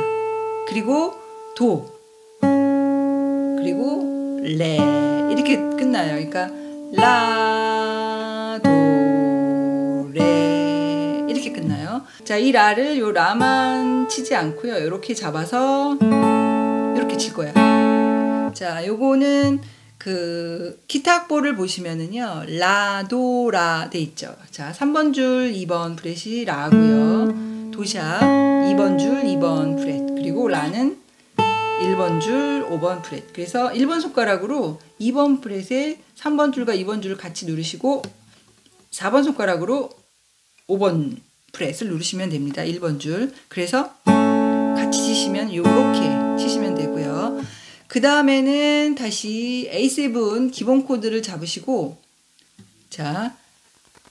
그리고 도 그리고 레 이렇게 끝나요. 그러니까 라, 도, 레 이렇게 끝나요. 자, 이 라를 요 라만 치지 않고요. 이렇게 잡아서 이렇게 칠 거예요. 자, 요거는 그 기타 악보를 보시면은요. 라, 도, 라 돼 있죠. 자, 3번 줄 2번 프렛이 라고요. 도샵 2번 줄 2번 프렛. 그리고 라는 1번 줄 5번 프렛. 그래서 1번 손가락으로 2번 프렛에 3번 줄과 2번 줄을 같이 누르시고 4번 손가락으로 5번 프렛을 누르시면 됩니다. 1번 줄. 그래서 같이 치시면 요렇게 치시면 되고요. 그 다음에는 다시 A7 기본 코드를 잡으시고, 자,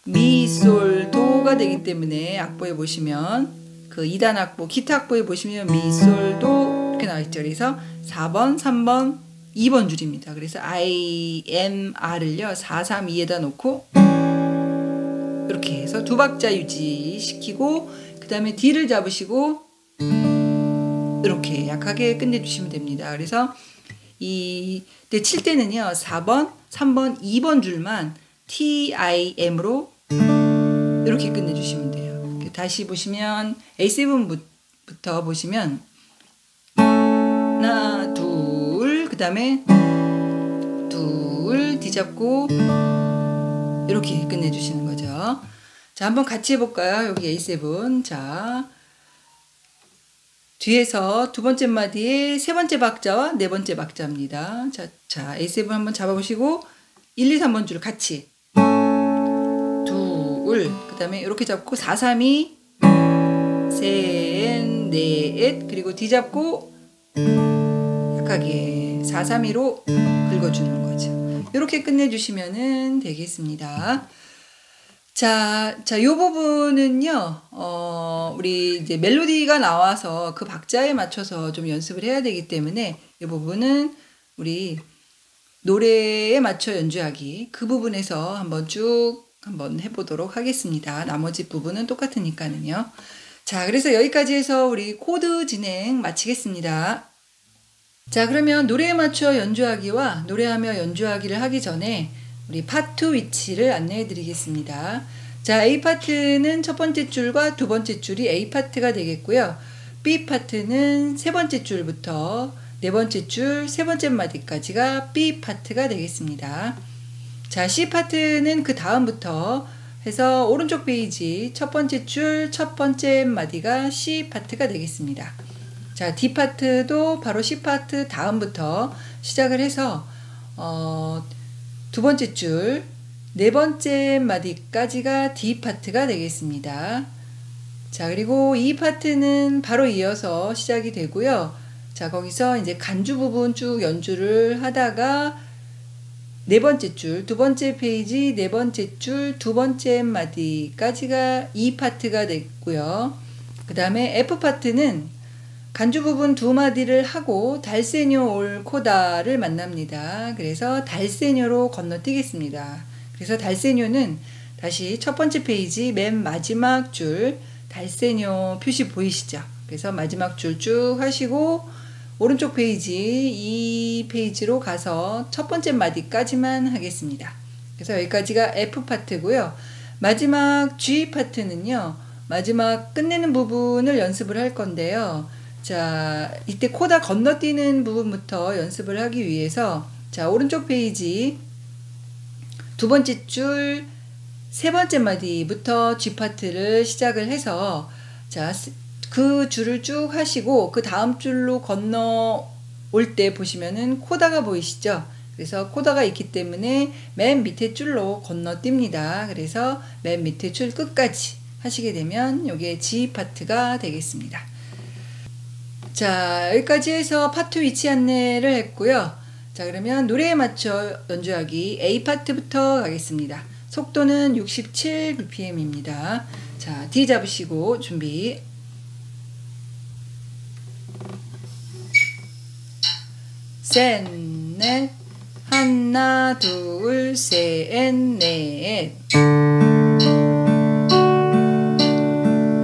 미, 솔, 도가 되기 때문에 악보에 보시면 그 2단 악보, 기타 악보에 보시면 미, 솔, 도 이렇게 나와 있죠. 그래서 4번, 3번, 2번 줄입니다. 그래서 I, M, R을요 4, 3, 2에다 놓고 이렇게 해서 두 박자 유지시키고 그 다음에 D를 잡으시고 이렇게 약하게 끝내주시면 됩니다. 그래서 칠 때는요 4번, 3번, 2번 줄만 T, I, M으로 이렇게 끝내주시면 돼요. 다시 보시면 A7부터 보시면 하나, 둘, 그 다음에 둘, D 잡고 이렇게 끝내주시는 거죠. 자, 한번 같이 해볼까요? 여기 A7. 자, 뒤에서 두 번째 마디에 세 번째 박자와 네 번째 박자입니다. 자, A7 한번 잡아보시고 1, 2, 3번 줄 같이 둘, 그 다음에 이렇게 잡고 4, 3, 2, 셋, 넷, 그리고 D 잡고 약하게 4, 3, 2로 긁어주는 거죠. 이렇게 끝내주시면 되겠습니다. 자, 이 부분은요, 우리 이제 멜로디가 나와서 그 박자에 맞춰서 좀 연습을 해야 되기 때문에 이 부분은 우리 노래에 맞춰 연주하기 그 부분에서 한번 해보도록 하겠습니다. 나머지 부분은 똑같으니까는요. 자, 그래서 여기까지 해서 우리 코드 진행 마치겠습니다. 자, 그러면 노래에 맞춰 연주하기와 노래하며 연주하기를 하기 전에 우리 파트 위치를 안내해 드리겠습니다. 자, A 파트는 첫 번째 줄과 두 번째 줄이 A 파트가 되겠고요. B 파트는 세 번째 줄부터 네 번째 줄 세 번째 마디까지가 B 파트가 되겠습니다. 자, C 파트는 그 다음부터 해서 오른쪽 페이지 첫 번째 줄 첫 번째 마디가 C 파트가 되겠습니다. 자, D 파트도 바로 C 파트 다음부터 시작을 해서 두 번째 줄 네 번째 마디까지가 D 파트가 되겠습니다. 자, 그리고 이 파트는 바로 이어서 시작이 되고요. 자, 거기서 이제 간주 부분 쭉 연주를 하다가 네 번째 줄, 두 번째 페이지 네 번째 줄 두 번째 마디까지가 E 파트가 됐고요. 그 다음에 F 파트는 간주 부분 두 마디를 하고 달세뇨 올 코다를 만납니다. 그래서 달세뇨로 건너뛰겠습니다. 그래서 달세뇨는 다시 첫 번째 페이지 맨 마지막 줄 달세뇨 표시 보이시죠? 그래서 마지막 줄 쭉 하시고 오른쪽 페이지 이 페이지로 가서 첫 번째 마디까지만 하겠습니다. 그래서 여기까지가 F 파트고요. 마지막 G 파트는요. 마지막 끝내는 부분을 연습을 할 건데요. 자, 이때 코다 건너뛰는 부분부터 연습을 하기 위해서 자, 오른쪽 페이지 두 번째 줄 세 번째 마디부터 G 파트를 시작을 해서 자, 그 줄을 쭉 하시고 그 다음 줄로 건너올 때 보시면은 코다가 보이시죠? 그래서 코다가 있기 때문에 맨 밑에 줄로 건너뜁니다. 그래서 맨 밑에 줄 끝까지 하시게 되면 이게 G 파트가 되겠습니다. 자, 여기까지 해서 파트 위치 안내를 했고요. 자, 그러면 노래에 맞춰 연주하기 A 파트부터 가겠습니다. 속도는 67bpm입니다. 자, D 잡으시고 준비. 셋, 넷, 하나, 둘, 셋, 넷.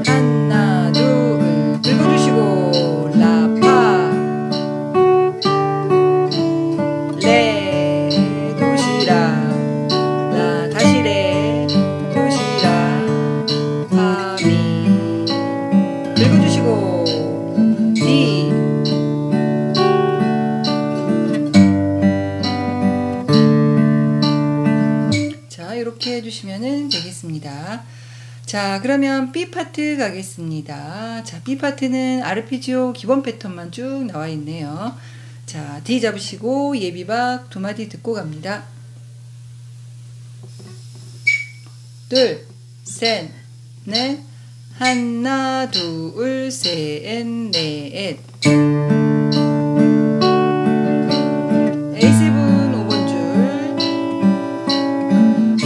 하나, 둘, 긁어주시고, 라, 파, 레, 도시락. 자, 그러면 B 파트 가겠습니다. 자, B 파트는 아르페지오 기본 패턴만 쭉 나와 있네요. 자, D 잡으시고 예비박 두 마디 듣고 갑니다. 둘, 셋, 넷, 하나, 둘, 셋, 넷. A7 5번 줄, D,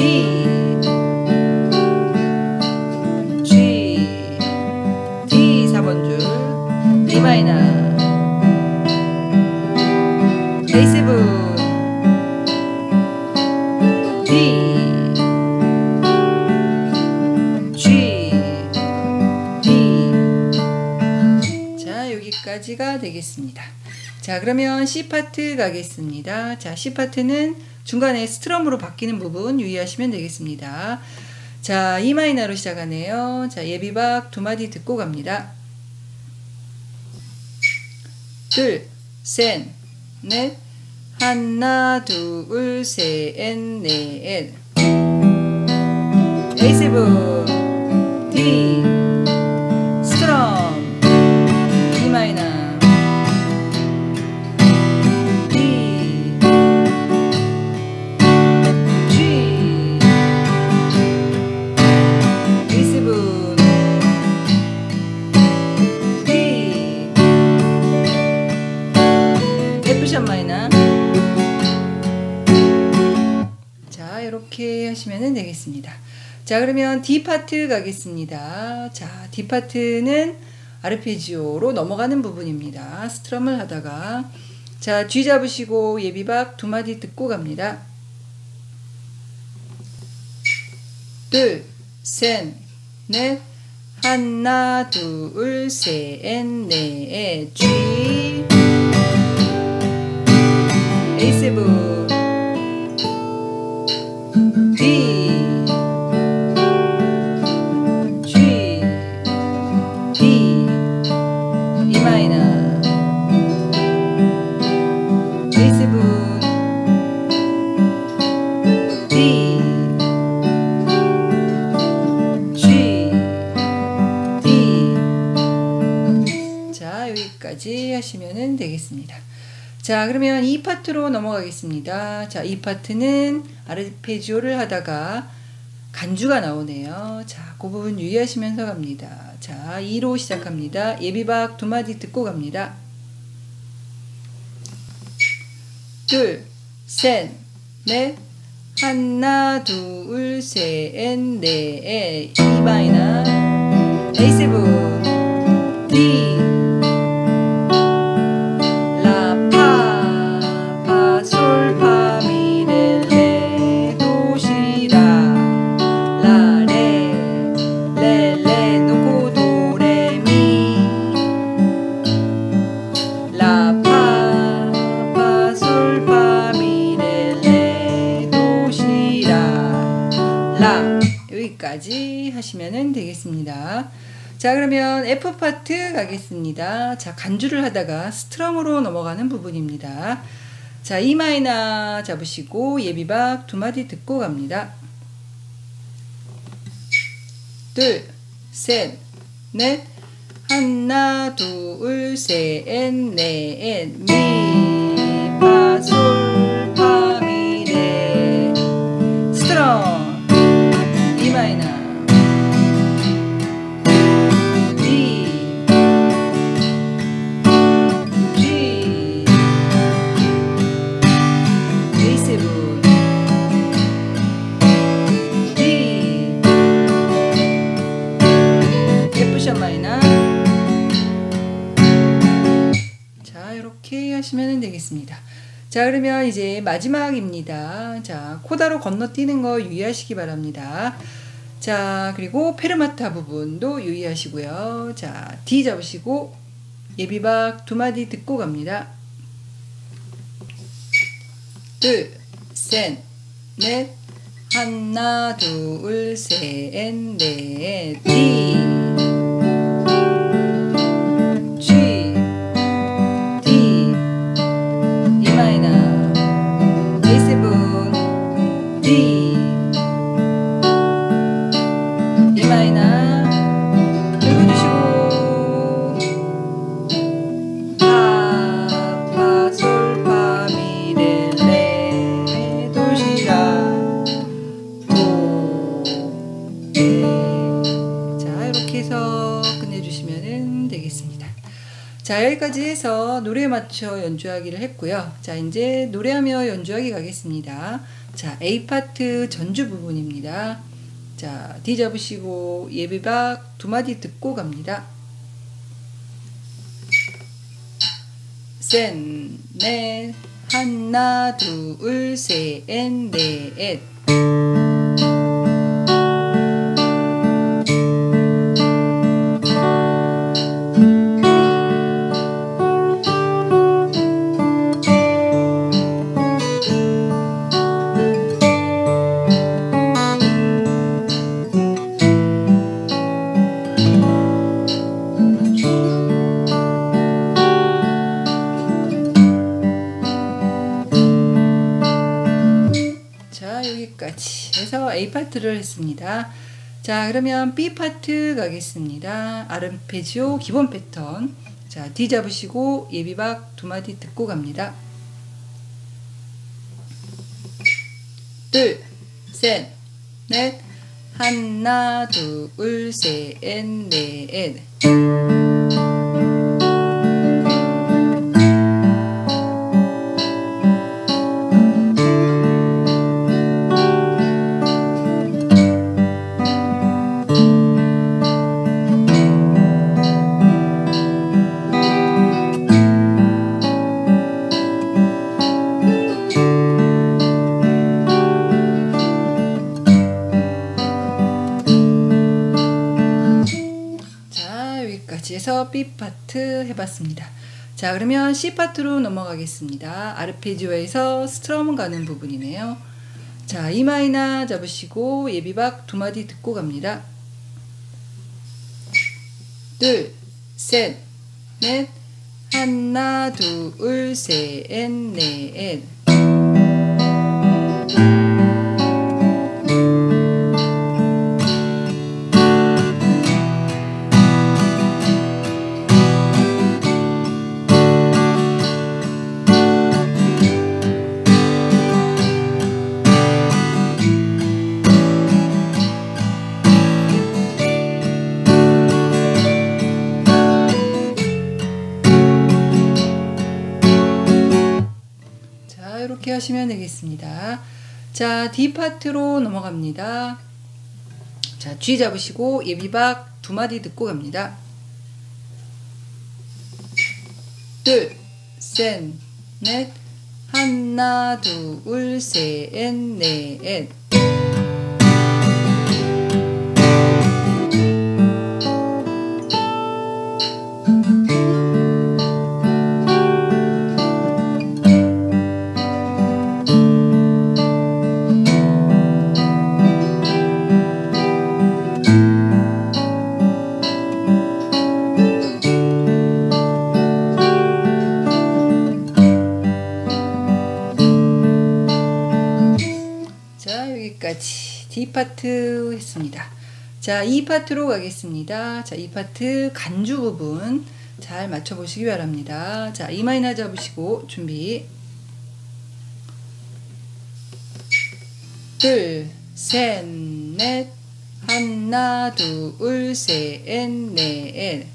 G, D 4번 줄, E 마이너, A7, D, 여기까지가 되겠습니다. 자, 그러면 C 파트 가겠습니다. 자, C 파트는 중간에 스트럼으로 바뀌는 부분 유의하시면 되겠습니다. 자, E 마이너로 시작하네요. 자, 예비박 두 마디 듣고 갑니다. 둘, 셋, 넷, 하나, 둘, 셋, 넷. A7, D, 스트럼, E 마이너, D, G, A7, D, F샵 마이너. 자, 이렇게 하시면 되겠습니다. 자, 그러면 D 파트 가겠습니다. 자, D 파트는 아르페지오로 넘어가는 부분입니다. 스트럼을 하다가 자, G 잡으시고 예비박 두 마디 듣고 갑니다. 둘, 셋, 넷, 하나, 둘, 셋, 넷. G, A7, D, 여기까지 하시면 되겠습니다. 자, 그러면 이 파트로 넘어가겠습니다. 자, 이 파트는 아르페지오를 하다가 간주가 나오네요. 자, 그 부분 유의하시면서 갑니다. 자, 2로 시작합니다. 예비박 두 마디 듣고 갑니다. 둘, 셋, 넷, 하나, 둘, 셋, 넷. E 마이너, A7, D, 여기까지 하시면 되겠습니다. 자, 그러면 F 파트 가겠습니다. 자, 간주를 하다가 스트럼으로 넘어가는 부분입니다. 자, E 마이너 잡으시고 예비박 두 마디 듣고 갑니다. 둘, 셋, 넷, 하나, 둘, 셋, 넷. 미, 파, 솔, 파, 미, 레. 스트럼, E 마이너, D, G, A7, D, F샵 마이너. 자, 이렇게 하시면 되겠습니다. 자, 그러면 이제 마지막입니다. 자, 코다로 건너뛰는 거 유의하시기 바랍니다. 자, 그리고 페르마타 부분도 유의하시고요. 자, D 잡으시고 예비박 두 마디 듣고 갑니다. 둘, 셋, 넷, 하나, 둘, 셋, 넷. D, G, D, E 마이너, A7, D, E 마이너, 해주시면 되겠습니다. 자, 여기까지 해서 노래에 맞춰 연주하기를 했고요. 자, 이제 노래하며 연주하기 가겠습니다. 자, A 파트 전주 부분입니다. 자, D 잡으시고 예비박 두 마디 듣고 갑니다. 셋, 넷, 하나, 둘, 셋, 넷. 여기까지 해서 A 파트를 했습니다. 자, 그러면 B 파트 가겠습니다. 아르페지오 기본 패턴. 자, D 잡으시고 예비박 두 마디 듣고 갑니다. 둘, 셋, 넷, 하나, 둘, 셋, 넷. 해서 B 파트 해봤습니다. 자, 그러면 C 파트로 넘어가겠습니다. 아르페지오에서 스트럼 가는 부분이네요. 자, E 마이너 잡으시고 예비박 두 마디 듣고 갑니다. 둘, 셋, 넷, 하나, 둘, 셋, 넷. 이렇게 하시면 되겠습니다. 자, D 파트로 넘어갑니다. 자, G 잡으시고 예비박 두 마디 듣고 갑니다. 둘, 셋, 넷, 하나, 둘, 셋, 넷. 여기까지 D 파트 했습니다. 자, E 파트로 가겠습니다. 자, E 파트 간주 부분 잘 맞춰 보시기 바랍니다. 자, E 마이너 잡으시고 준비. 둘, 셋, 넷, 하나, 둘, 셋, 넷.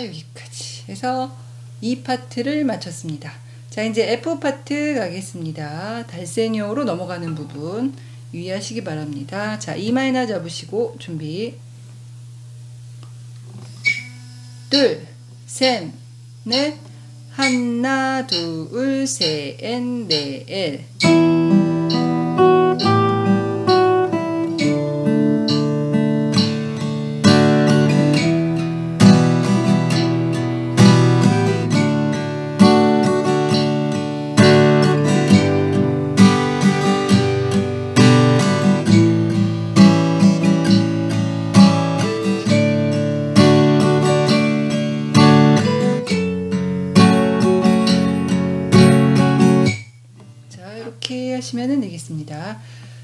여기까지 해서 E 파트를 마쳤습니다. 자, 이제 F 파트 가겠습니다. 달세뇨로 넘어가는 부분 유의하시기 바랍니다. 자, E 마이너 잡으시고 준비. 둘, 셋, 넷, 하나, 둘, 셋, 넷. 하시면 되겠습니다.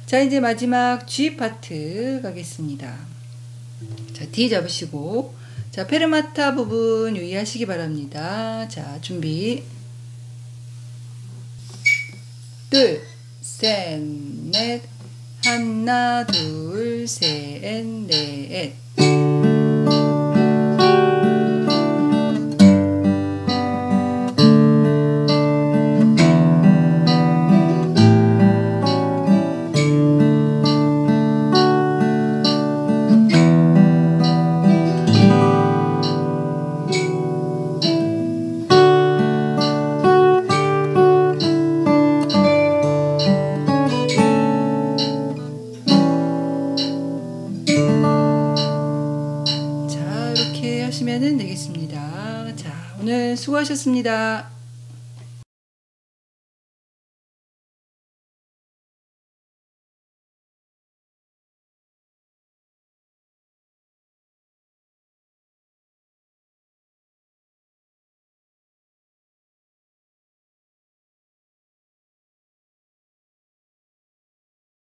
자, 이제 마지막 G 파트 가겠습니다. 자, D 잡으시고, 자, 페르마타 부분 유의하시기 바랍니다. 자, 준비. 둘, 셋, 넷. 하나, 둘, 셋, 넷. 하시면 되겠습니다. 자, 오늘 수고하셨습니다.